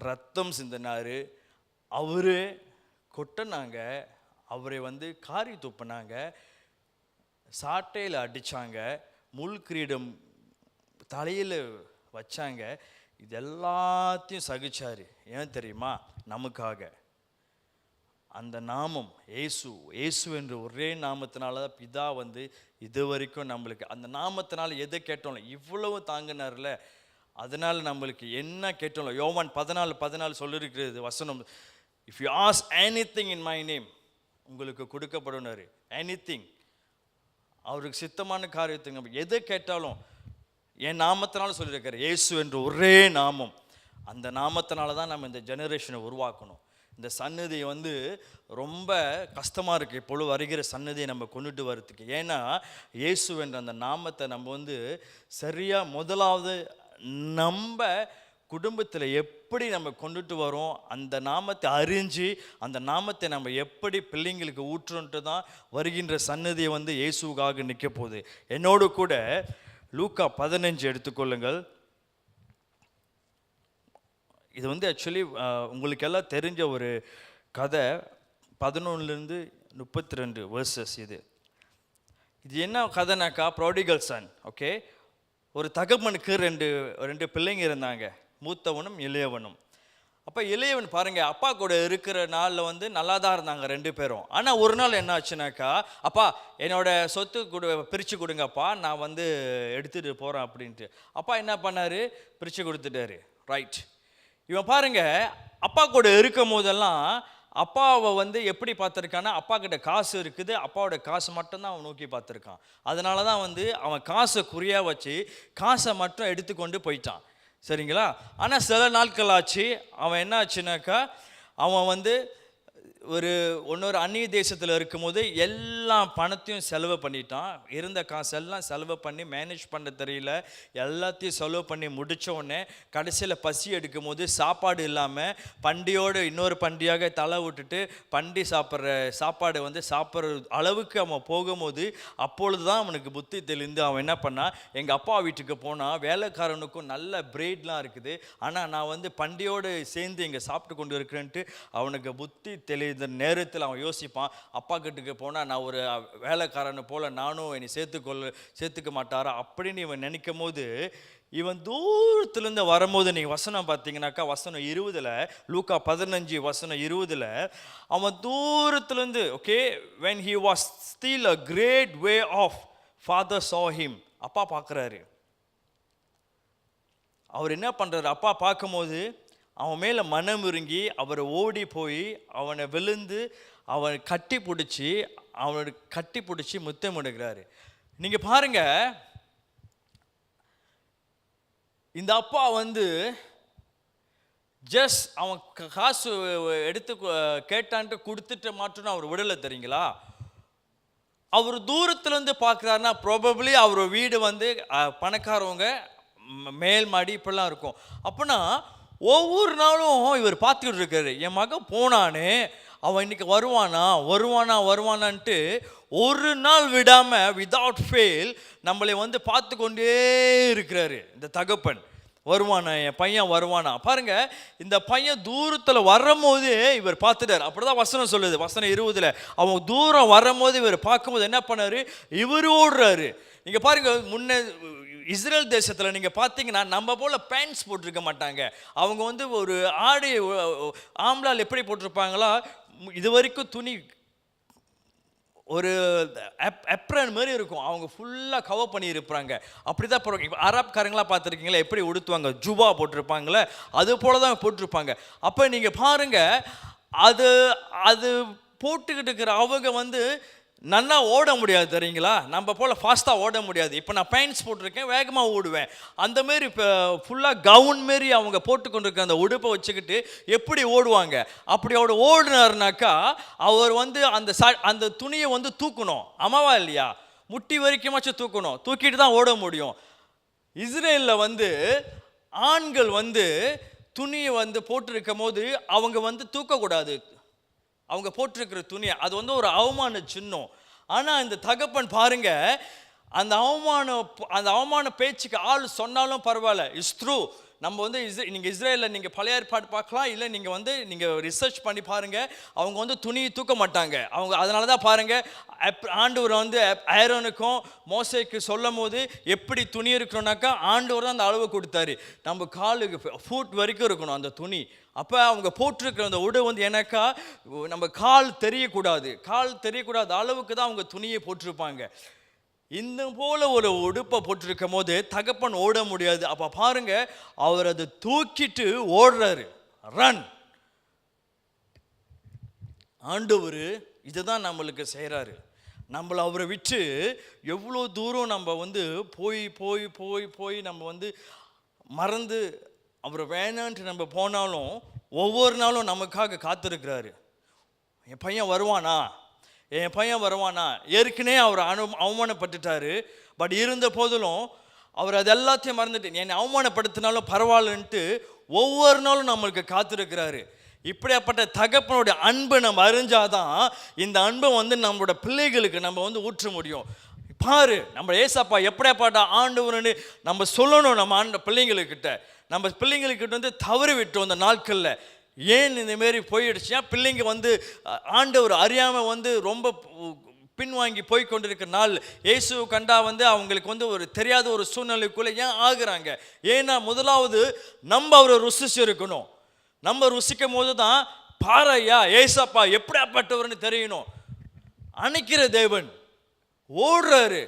ரத்தம் சிந்தினார். அவரு கொட்டினாங்க, அவரை வந்து காரி துப்பினாங்க, சாட்டையில் அடித்தாங்க, முள் கிரீடம் தலையில் வச்சாங்க. இது எல்லாத்தையும் சகிச்சார். ஏன் தெரியுமா? நமக்காக. அந்த நாமம் இயேசு என்ற ஒரே நாமத்தினால தான் பிதா வந்து இது வரைக்கும் நம்மளுக்கு அந்த நாமத்தினால எதை கேட்டோம் இவ்வளவு தாங்கினார்ல. அதனால் நம்மளுக்கு என்ன கேட்டோம். யோவான் 14:14 சொல்லியிருக்கிறது வசனம், if you ask anything in my name உங்களுக்கு கொடுக்கப்படுனாரு. எனிதிங், அவருக்கு சித்தமான காரியத்தை நம்ம எதை கேட்டாலும் என் நாமத்தினால சொல்லியிருக்காரு. இயேசு என்ற ஒரே நாமம். அந்த நாமத்தினால தான் நம்ம இந்த ஜெனரேஷனை உருவாக்கணும். இந்த சன்னதியை வந்து ரொம்ப கஷ்டமாக இருக்குது இப்பொழுது வருகிற சன்னதியை நம்ம கொண்டுட்டு வரதுக்கு. ஏன்னா இயேசு என்ற அந்த நாமத்தை நம்ம வந்து சரியாக முதலாவது நம்ம குடும்பத்தில் எப்படி நம்ம கொண்டுட்டு வரோம், அந்த நாமத்தை அறிஞ்சு அந்த நாமத்தை நம்ம எப்படி பிள்ளைங்களுக்கு ஊற்றுன்ட்டு தான் வருகின்ற சன்னதியை வந்து இயேசுக்காக நிற்க போகுது. என்னோடு கூட லூக்கா 15 எடுத்துக்கொள்ளுங்கள். இது வந்து ஆக்சுவலி உங்களுக்கு எல்லாம் தெரிஞ்ச ஒரு கதை. 11 to 32 வேர்சஸ். இது என்ன கதைனாக்கா, ப்ராடிகல் சன். ஓகே, ஒரு தகப்பனுக்கு ரெண்டு பிள்ளைங்க இருந்தாங்க, மூத்தவனும் இளையவனும். அப்போ இளையவன் பாருங்க, அப்பா கூட இருக்கிற நாளில் வந்து நல்லா தான் இருந்தாங்க 2 பேரும். ஆனால் ஒரு நாள் என்ன ஆச்சுனாக்கா, அப்பா என்னோட சொத்து பிரித்து கொடுங்கப்பா, நான் வந்து எடுத்துகிட்டு போகிறேன் அப்படின்ட்டு. அப்பா என்ன பண்ணார், பிரித்து கொடுத்துட்டாரு. ரைட். இவன் பாருங்க, அப்பா கூட இருக்கும் போதெல்லாம் அப்பாவை வந்து எப்படி பார்த்துருக்கான்னா, அப்பா கிட்ட காசு இருக்குது, அப்பாவோட காசு மட்டும்தான் அவன் நோக்கி பார்த்துருக்கான். அதனால தான் வந்து அவன் காசை குறியாக வச்சு காசை மட்டும் எடுத்துக்கொண்டு போயிட்டான். சரிங்களா? ஆனால் சில நாட்கள் ஆச்சு. அவன் என்ன ஆச்சுனாக்கா, அவன் வந்து இன்னொரு அந்நிய தேசத்தில் இருக்கும்போது எல்லா பணத்தையும் செலவு பண்ணிட்டான். இருந்த காசெல்லாம் செலவு பண்ணி மேனேஜ் பண்ண தெரியல. எல்லாத்தையும் செலவு பண்ணி முடித்த உடனே கடைசியில் பசி எடுக்கும் போது சாப்பாடு இல்லாமல் பண்டியோடு இன்னொரு பண்டியாக தலை விட்டுட்டு பண்டி சாப்பாடு வந்து சாப்பிட்ற அளவுக்கு அவன் போகும்போது அப்பொழுது தான் அவனுக்கு புத்தி தெளிந்து அவன் என்ன பண்ணான், எங்கள் அப்பா வீட்டுக்கு போனால் வேலைக்காரனுக்கும் நல்ல பிரெட்லாம் இருக்குது, ஆனால் நான் வந்து பண்டியோடு சேர்ந்து இங்கே சாப்பிட்டு கொண்டு இருக்கிறேன்ட்டு அவனுக்கு புத்தி தெளிந்த நேரத்தில் அவன் யோசிப்பான், அப்பா கிட்டுக்கு போனால் நான் ஒரு வேலைக்காரனை போல் நானும் என்னை சேர்த்துக்க மாட்டாரா அப்படின்னு இவன் நினைக்கும் போது, இவன் தூரத்துலேருந்து வரும்போது நீங்கள் வசனம் பார்த்தீங்கன்னாக்கா, வசனம் 20, லூக்கா 15 வசனம் 20, அவன் தூரத்துலேருந்து, okay, when he was still a great way off, father saw him. அப்பா பார்க்குறாரு. அவர் என்ன பண்ணுறாரு, அப்பா பார்க்கும்போது அவன் மேலே மனம் இறங்கி அவரை ஓடி போய் அவனை விழுந்து அவனை கட்டி பிடிச்சி முத்தமிடுகிறாரு. நீங்கள் பாருங்க, இந்த அப்பா வந்து ஜஸ்ட் அவன் காசு எடுத்து கேட்டான்ட்டு கொடுத்துட்டு மாட்டோன்னு அவர் விடலை தெரியுங்களா. அவர் தூரத்துலேருந்து பார்க்குறாருன்னா ப்ராபப்ளி அவர் வீடு வந்து பணக்காரவங்க மேல் மாடி இப்படிலாம் இருக்கும். அப்படின்னா ஒவ்வொரு நாளும் இவர் பார்த்துக்கிட்டு இருக்காரு, என் மகன் போனானே அவன் இன்னைக்கு வருவானான்ட்டு ஒரு நாள் விடாமல் விதவுட் ஃபெயில் நம்மளை வந்து பார்த்து கொண்டே இருக்கிறாரு இந்த தகப்பன். வருவானா, என் பையன் வருவானா. பாருங்க, இந்த பையன் தூரத்தில் வரும்போது இவர் பார்த்துட்டார். அப்படிதான் வசனம் சொல்லுது, வசனம் 20. அவன் தூரம் வரும்போது இவர் பார்க்கும்போது என்ன பண்ணாரு, இவர் ஓடுறாரு. நீங்கள் பாருங்க, முன்ன இஸ்ரேல் தேசத்தில் நீங்கள் பார்த்தீங்கன்னா நம்ம போல் பேண்ட்ஸ் போட்டிருக்க மாட்டாங்க. அவங்க வந்து ஒரு ஆடை ஆம்பளால் எப்படி போட்டிருப்பாங்களா, இது வரைக்கும் துணி ஒரு எப்ரன் மாதிரி இருக்கும், அவங்க ஃபுல்லாக கவர் பண்ணியிருப்பாங்க. அப்படி தான் இப்போ அரப்காரங்களாம் பார்த்துருக்கீங்களா எப்படி உடுத்துவாங்க, ஜுபா போட்டிருப்பாங்களே அது போல தான் போட்டிருப்பாங்க. அப்போ நீங்கள் பாருங்கள், அது போட்டுக்கிட்டு இருக்கிற அவங்க வந்து நல்லா ஓட முடியாது தெரியுங்களா, நம்ம போல் ஃபாஸ்ட்டாக ஓட முடியாது. இப்போ நான் பேண்ட்ஸ் போட்டிருக்கேன், வேகமாக ஓடுவேன். அந்தமாரி இப்போ ஃபுல்லாக கவுன் மாரி அவங்க போட்டுக்கொண்டிருக்க அந்த உடுப்பை வச்சுக்கிட்டு எப்படி ஓடுவாங்க. அப்படி அவர் ஓடினார்னாக்கா அவர் வந்து அந்த துணியை வந்து தூக்கணும், ஆமாவா இல்லையா, முட்டி வரைக்குமாச்சும் தூக்கணும், தூக்கிட்டு தான் ஓட முடியும். இஸ்ரேலில் வந்து ஆண்கள் வந்து துணியை வந்து போட்டிருக்கும் போது அவங்க வந்து தூக்கக்கூடாது, அவங்க போட்டிருக்கிற துணியை. அது வந்து ஒரு அவமான சின்னம். ஆனால் இந்த தகப்பன் பாருங்க, அந்த அவமான பேச்சுக்கு ஆள் சொன்னாலும் பரவாயில்ல, இஸ் ட்ரூ. நம்ம வந்து நீங்கள் இஸ்ரேலில் நீங்கள் பழைய ஏற்பாடு பார்க்கலாம், இல்லை நீங்கள் ரிசர்ச் பண்ணி பாருங்கள், அவங்க வந்து துணியை தூக்க மாட்டாங்க. அவங்க அதனால தான் பாருங்கள், ஆண்டவர் வந்து ஆரோனுக்கும் மோசேக்கு சொல்லும் போது எப்படி துணி இருக்கணும்னாக்கா ஆண்டவர் தான் அந்த அளவு கொடுத்தாரு, நம்ம காலுக்கு ஃபுட் வரைக்கும் இருக்கணும் அந்த துணி. அப்போ அவங்க போட்டிருக்கிற அந்த உடை வந்து எனக்கா நம்ம கால் தெரியக்கூடாது அளவுக்கு தான் அவங்க துணியை போட்டிருப்பாங்க. இந்த போல ஒரு உடுப்பை போட்டிருக்கும் போது தகப்பன் ஓட முடியாது. அப்போ பாருங்க, அவர் அதை தூக்கிட்டு ஓடுறாரு, ரன். ஆண்டவர் இதுதான் நம்மளுக்கு செய்கிறாரு. நம்மளை அவரை விட்டு எவ்வளோ தூரம் நம்ம வந்து போய் போய் போய் போய் நம்ம வந்து மறந்து அவர் வேணான்ட்டு நம்ம போனாலும் ஒவ்வொரு நாளும் நமக்காக காத்திருக்கிறாரு. என் பையன் வருவானா. ஏற்கனவே அவர் அவமானப்பட்டுட்டாரு. பட் இருந்த போதிலும் அவர் அது எல்லாத்தையும் மறந்துட்டு என்னை அவமானப்படுத்தினாலும் பரவாயில்லன்ட்டு ஒவ்வொரு நாளும் நம்மளுக்கு காத்திருக்கிறாரு. இப்படியாப்பட்ட தகப்பனுடைய அன்பை நம்ம அறிஞ்சாதான் இந்த அன்பை வந்து நம்மளோட பிள்ளைகளுக்கு நம்ம வந்து ஊற்ற முடியும். பாரு, நம்ம ஏசப்பா எப்படியாப்பட்ட ஆண்டவர்னு நம்ம சொல்லணும். நம்ம பிள்ளைங்கக்கிட்ட வந்து தவறி விட்டோம் அந்த நாட்களில். ஏன் இந்தமாரி போயிடுச்சுன்னா, பிள்ளைங்க வந்து ஆண்டவர் அறியாமல் வந்து ரொம்ப பின்வாங்கி போய் கொண்டிருக்கிற நாள் இயேசு கண்டா வந்து அவங்களுக்கு வந்து ஒரு தெரியாத ஒரு சூழ்நிலைக்குள்ளே ஏன் ஆகுறாங்க. ஏன்னா முதலாவது நம்ம அவரை ருசிச்சு இருக்கணும். நம்ம ருசிக்கும் போது தான் பாறையா ஏசப்பா எப்படியாப்பட்டவர்னு தெரியணும். அணைக்கிற தேவன் ஓடுறாரு.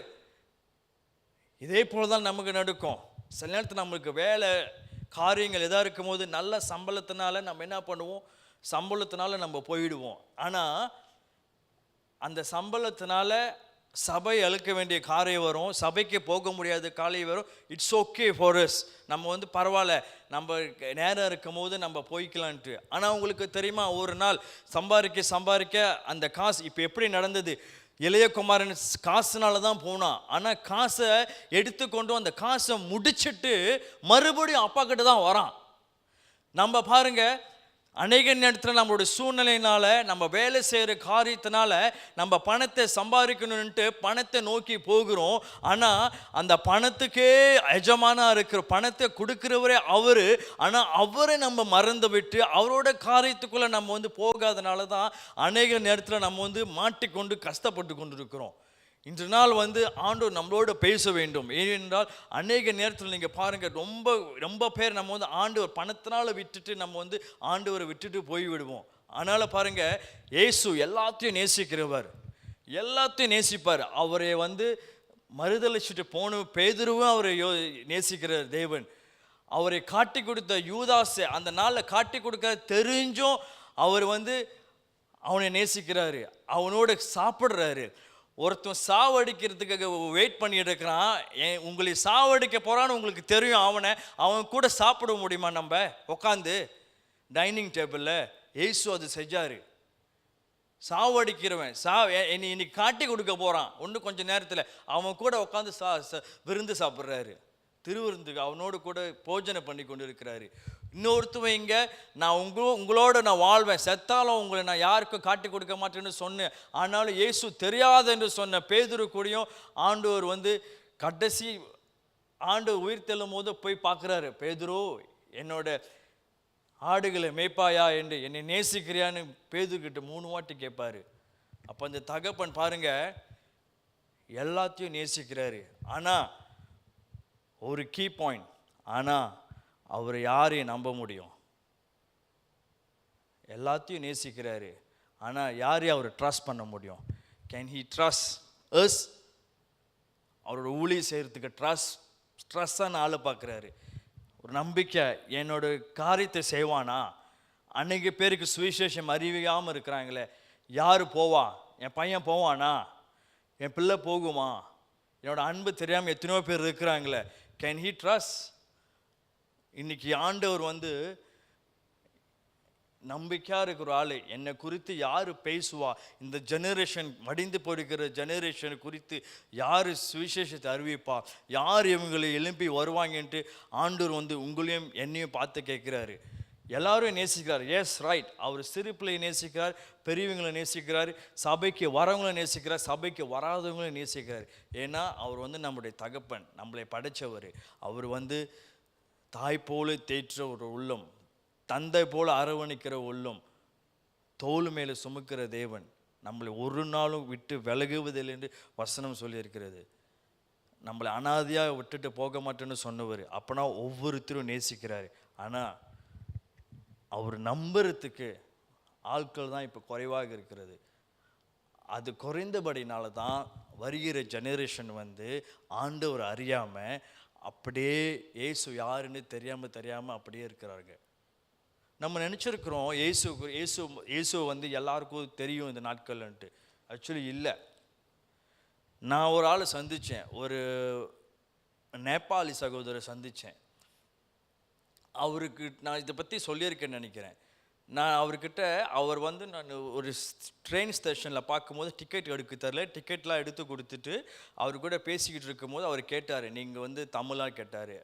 இதே போல தான் நமக்கு நடக்கும். சில நேரத்தில் நம்மளுக்கு வேலை காரியங்கள் எதாக இருக்கும் போது நல்ல சம்பளத்தினால நம்ம என்ன பண்ணுவோம், சம்பளத்தினால நம்ம போயிடுவோம். ஆனால் அந்த சம்பளத்தினால சபை அழுக்க வேண்டிய காரியம் வரும், சபைக்கு போக முடியாத காரியம் வரும். இட்ஸ் ஓகே ஃபார் அஸ், நம்ம வந்து பரவாயில்ல, நம்ம நேரம் இருக்கும் போது நம்ம போய்க்கலான்ட்டு. ஆனால் உங்களுக்கு தெரியுமா, ஒரு நாள் சம்பாதிக்க அந்த காசு இப்போ எப்படி நடந்தது, இளையகுமாரன் காசுனால தான் போனான். ஆனால் காசை எடுத்துக்கொண்டு அந்த காசை முடிச்சுட்டு மறுபடியும் அப்பா கிட்ட தான் வரான். நம்ம பாருங்க, அநேக நேரத்தில் நம்மளுடைய சூழ்நிலையினால, நம்ம வேலை செய்கிற காரியத்தினால நம்ம பணத்தை சம்பாதிக்கணுன்ட்டு பணத்தை நோக்கி போகிறோம். ஆனால் அந்த பணத்துக்கே எஜமானா இருக்கிற பணத்தை கொடுக்குறவரே அவர். ஆனால் அவரை நம்ம மறந்து விட்டு அவரோட காரியத்துக்குள்ளே நம்ம வந்து போகாதனால தான் அநேக நேரத்தில் நம்ம வந்து மாட்டிக்கொண்டு கஷ்டப்பட்டு கொண்டு இருக்கிறோம். இன்று நாள் வந்து ஆண்டவர் நம்மளோட பேச வேண்டும். ஏனென்றால் அநேக நேரத்தில் நீங்கள் பாருங்கள், ரொம்ப பேர் நம்ம வந்து ஆண்டவர் பணத்தினால விட்டுட்டு நம்ம வந்து ஆண்டவரை விட்டுட்டு போய்விடுவோம். அதனால் பாருங்கள், இயேசு எல்லாத்தையும் நேசிக்கிறவர், எல்லாத்தையும் நேசிப்பார். அவரை வந்து மறுதலிச்சுட்டு போன பேதுருவும் அவரை நேசிக்கிற தேவன். அவரை காட்டி கொடுத்த யூதாசை அந்த நாளில் காட்டி கொடுக்க தெரிஞ்சும் அவர் வந்து அவனை நேசிக்கிறாரு, அவனோட சாப்பிட்றாரு. ஒருத்தன் சாவடிக்கிறதுக்காக வெயிட் பண்ணிட்டு இருக்கிறான். உங்களை சாவடிக்க போகிறான்னு உங்களுக்கு தெரியும். அவன் கூட சாப்பிட முடியுமா நம்ம உட்காந்து டைனிங் டேபிளில்? இயேசு அது செஞ்சார். சாவடிக்கிறவன் என்னை இன்னைக்கு காட்டி கொடுக்க போகிறான். இன்னும் கொஞ்சம் நேரத்தில் அவன் கூட உட்காந்து விருந்து சாப்பிட்றாரு, திருவிருந்துக்கு அவனோடு கூட போஜனை பண்ணி கொண்டு இருக்கிறாரு. இன்னொருத்தவன் இங்கே நான் உங்களோட நான் வாழ்வேன், செத்தாலும் உங்களை நான் யாருக்கும் காட்டி கொடுக்க மாட்டேன்னு சொன்னேன். ஆனாலும் இயேசு தெரியாது என்று சொன்ன பேதுரு கூடயும் ஆண்டவர் வந்து கடைசி ஆண்டு உயிர் தெள்ளும் போது போய் பார்க்குறாரு. பேதுரு, என்னோட ஆடுகளை மேய்ப்பாயா என்று, என்னை நேசிக்கிறியான்னு பேதுருக்கிட்ட 3 வாட்டி கேட்பாரு. அப்போ அந்த தகப்பன் பாருங்க எல்லாத்தையும் நேசிக்கிறாரு. ஆனால் ஒரு கீ பாயிண்ட், ஆனால் அவர் யாரையும் நம்ப முடியும்? எல்லாத்தையும் நேசிக்கிறாரு, ஆனால் யாரையும் அவர் ட்ரஸ்ட் பண்ண முடியும்? Can he trust us? அவரோட ஊழியம் செய்கிறதுக்கு ட்ரஸ்டான ஆளை பார்க்குறாரு. ஒரு நம்பிக்கை, என்னோட காரியத்தை செய்வானா? அன்னைக்கு பேருக்கு சுவிசேஷம் அறிவிக்காமல் இருக்கிறாங்களே, யார் போவா? என் பையன் போவானா? என் பிள்ளை போகுமா? என்னோட அன்பு தெரியாமல் எத்தனையோ பேர் இருக்கிறாங்களே, கேன் ஹி ட்ரஸ்ட்? இன்னைக்கு ஆண்டவர் வந்து நம்பிக்கையாக இருக்கிற ஆள், என்னை குறித்து யார் பேசுவா? இந்த ஜெனரேஷன், மடிந்து போயிருக்கிற ஜெனரேஷன் குறித்து யார் சுவிசேஷத்தை அறிவிப்பா? யார் இவங்களை எழுப்பி வருவாங்கன்ட்டு ஆண்டவர் வந்து உங்களையும் என்னையும் பார்த்து கேட்குறாரு. எல்லாரும் நேசிக்கிறார். S, right. அவர் சிறு பிள்ளையை நேசிக்கிறார், பெரியவங்களை நேசிக்கிறார், சபைக்கு வரவங்களை நேசிக்கிறார், சபைக்கு வராதவங்களை நேசிக்கிறார். ஏன்னா அவர் வந்து நம்முடைய தகப்பன், நம்மளை படைத்தவர். அவர் வந்து தாய் போல தேற்ற ஒரு உள்ளம், தந்தை போல அரவணைக்கிற உள்ளம், தோல் மேலே சுமக்கிற தேவன், நம்மளை ஒரு நாளும் விட்டு விலகுவதில்லை என்று வசனம் சொல்லியிருக்கிறது. நம்மளை அனாதையாக விட்டுட்டு போக மாட்டேன்னு சொன்னவர். அப்போனா ஒவ்வொருத்தரும் நேசிக்கிறாரு. ஆனால் அவர் நம்புறதுக்கு ஆட்கள் தான் இப்போ குறைவாக இருக்கிறது. அது குறைந்தபடினால தான் வருகிற ஜெனரேஷன் வந்து ஆண்டவர் அறியாமல் அப்படியே இயேசு யாருன்னு தெரியாமல் அப்படியே இருக்கிறாங்க. நம்ம நினச்சிருக்கிறோம் இயேசு வந்து எல்லாருக்கும் தெரியும் இந்த நாட்கள்ன்ட்டு. ஆக்சுவலி இல்லை. நான் ஒரு ஆளை சந்தித்தேன், ஒரு நேபாளி சகோதரரை சந்தித்தேன். அவருக்கு நான் இதை பற்றி சொல்லியிருக்கேன்னு நினைக்கிறேன். நான் அவர்கிட்ட, அவர் வந்து நான் ஒரு ட்ரெயின் ஸ்டேஷனில் பார்க்கும்போது டிக்கெட் எடுக்க தரல, டிக்கெட்லாம் எடுத்து கொடுத்துட்டு அவர் கூட பேசிக்கிட்டு இருக்கும்போது அவர் கேட்டார், நீங்கள் வந்து தமிழாக கேட்டார்.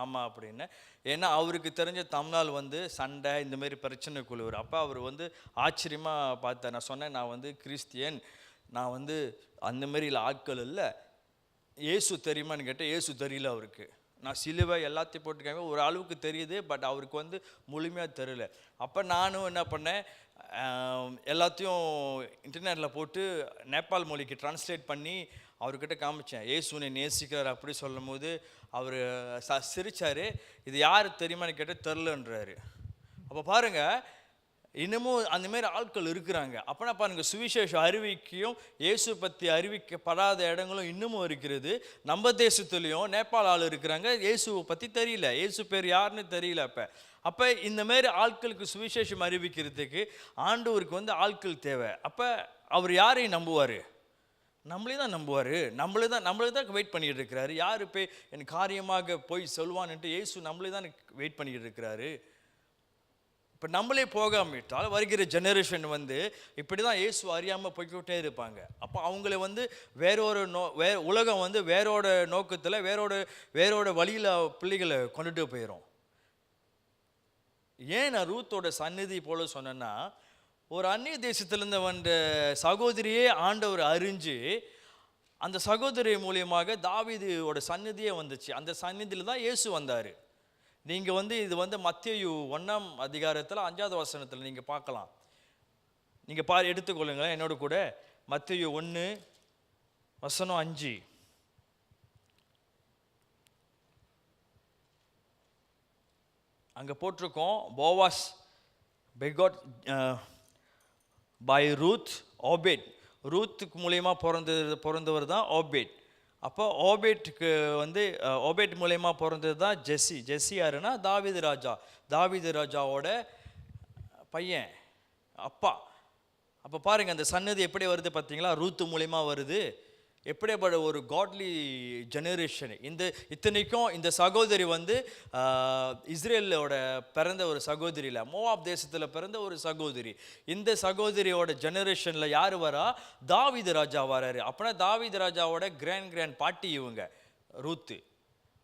ஆமாம் அப்படின்னு. ஏன்னா அவருக்கு தெரிஞ்ச தமிழால் வந்து சண்டை இந்தமாரி பிரச்சனைக்குள்ளவர். அப்போ அவர் வந்து ஆச்சரியமாக பார்த்தார். நான் சொன்னேன், நான் வந்து கிறிஸ்டியன், நான் வந்து அந்தமாரி ஆட்கள் இல்லை, இயேசு தெரியுமான்னு கேட்டேன். இயேசு தெரியல அவருக்கு. நான் சிலுவை எல்லாத்தையும் போட்டுக்காங்க ஒரு அளவுக்கு தெரியுது, பட் அவருக்கு வந்து முழுமையாக தெரியல. அப்போ நானும் என்ன பண்ணேன், எல்லாத்தையும் இன்டர்நெட்டில் போட்டு நேபாள் மொழிக்கு டிரான்ஸ்லேட் பண்ணி அவர்கிட்ட காமிச்சேன். இயேசுனை நேசிக்கிறார் அப்படி சொல்லும் போது அவர் சிரிச்சார். இது யார் தெரியுமான்னு கேட்டால் தெரிலன்றாரு. அப்போ பாருங்கள், இன்னமும் அந்தமாரி ஆட்கள் இருக்கிறாங்க. அப்போனா பாருங்கள், சுவிசேஷம் அறிவிக்கையும் இயேசு பற்றி அறிவிக்கப்படாத இடங்களும் இன்னமும் இருக்கிறது. நம்ம தேசத்துலேயும் நேபாள ஆள் இருக்கிறாங்க, இயேசுவை பற்றி தெரியல, இயேசு பேர் யாருன்னு தெரியல. அப்போ இந்தமாரி ஆட்களுக்கு சுவிசேஷம் அறிவிக்கிறதுக்கு ஆண்டவருக்கு வந்து ஆட்கள் தேவை. அப்போ அவர் யாரையும் நம்புவார்? நம்மளே தான் நம்புவார். நம்மளே தான் வெயிட் பண்ணிகிட்டு இருக்கிறாரு. யார் போய் என் காரியமாக போய் சொல்லுவான்ட்டு இயேசு நம்மளே தான் வெயிட் பண்ணிக்கிட்டு இருக்கிறாரு. இப்போ நம்மளே போகாமட்டால் வருகிற ஜெனரேஷன் வந்து இப்படி தான் இயேசு அறியாமல் போய்கிட்டே இருப்பாங்க. அப்போ அவங்கள வந்து உலகம் வந்து வேறோட நோக்கத்தில் வேறோட வழியில் பிள்ளைகளை கொண்டுட்டு போயிடும். ஏன் நான் ரூத்தோட சந்நிதி போல சொன்னேன்னா, ஒரு அந்நிய தேசத்திலேருந்து வந்த சகோதரியே ஆண்டவர் அறிஞ்சு அந்த சகோதரி மூலியமாக தாவீதோட சந்நிதியே வந்துச்சு. அந்த சந்நிதியில் தான் இயேசு வந்தார். நீங்கள் வந்து இது வந்து மத்தேயு 1ஆம் அதிகாரத்தில் 5வது வசனத்தில் நீங்கள் பார்க்கலாம். நீங்கள் எடுத்துக்கொள்ளுங்களேன் என்னோட கூட. மத்தேயு 1 வசனம் 5. அங்கே போட்டிருக்கோம், போவாஸ் பெகாட் பை ரூத் ஓபேட். ரூத்துக்கு மூலியமாக பிறந்தவர் தான் ஓபேட். அப்போ ஓபேட்டுக்கு வந்து ஓபேட் மூலயமா பிறந்தது தான் ஜெஸ்ஸி. ஜெஸ்ஸி யாருன்னா தாவீது ராஜாவோட பையன், அப்பா. அப்போ பாருங்கள், அந்த சன்னதி எப்படி வருது பார்த்தீங்களா? ரூத்து மூலயமா வருது. எப்படிப்பட்ட ஒரு காட்லி ஜெனரேஷன். இத்தனைக்கும் இந்த சகோதரி வந்து இஸ்ரேலோட பிறந்த ஒரு சகோதரி இல்லை, மோவாப் தேசத்தில் பிறந்த ஒரு சகோதரி. இந்த சகோதரியோட ஜெனரேஷனில் யார் வரா? தாவீது ராஜா வராரு. அப்படின்னா தாவீது ராஜாவோட கிராண்ட் பாட்டி இவங்க ரூத்து.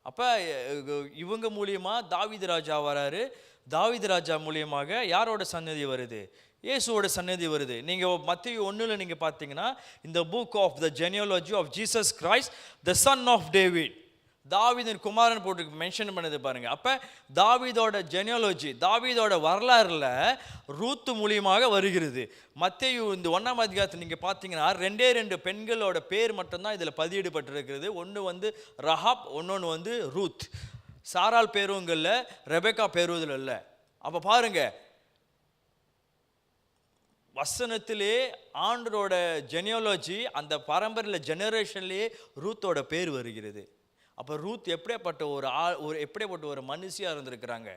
அப்போ இவங்க மூலியமா தாவீது ராஜா வராரு. தாவீது ராஜா மூலியமாக யாரோட சன்னதி வருது? இயேசுவோட சன்னதி வருது. நீங்கள் மத்தேயு 1ல் நீங்கள் பார்த்தீங்கன்னா, இந்த book of the genealogy of Jesus Christ the son of David, தாவீதின் குமாரன் போட்டு மென்ஷன் பண்ணது பாருங்க. அப்போ தாவீதோட ஜெனியாலஜி, தாவீதோட வரலாறுல ரூத்து மூலியமாக வருகிறது. மத்தேயு இந்த 1ஆம் அதிகாரத்தில் நீங்கள் பார்த்தீங்கன்னா 2 பெண்களோட பேர் மட்டும்தான் இதில் பதியிடப்பட்டிருக்கிறது. ஒன்று வந்து ரஹாப், இன்னொன்று வந்து ரூத். சாரால் பேரும் இங்கே இல்லை, ரெபேக்கா பேரும் இதில் இல்லை. அப்போ பாருங்க, வசனத்திலே ஆண்டரோட ஜெனியாலஜி, அந்த பரம்பரையில் ஜெனரேஷன்லேயே ரூத்தோட பேர் வருகிறது. அப்போ ரூத் எப்படியாப்பட்ட எப்படியாப்பட்ட ஒரு மனுஷியாக இருந்திருக்கிறாங்க.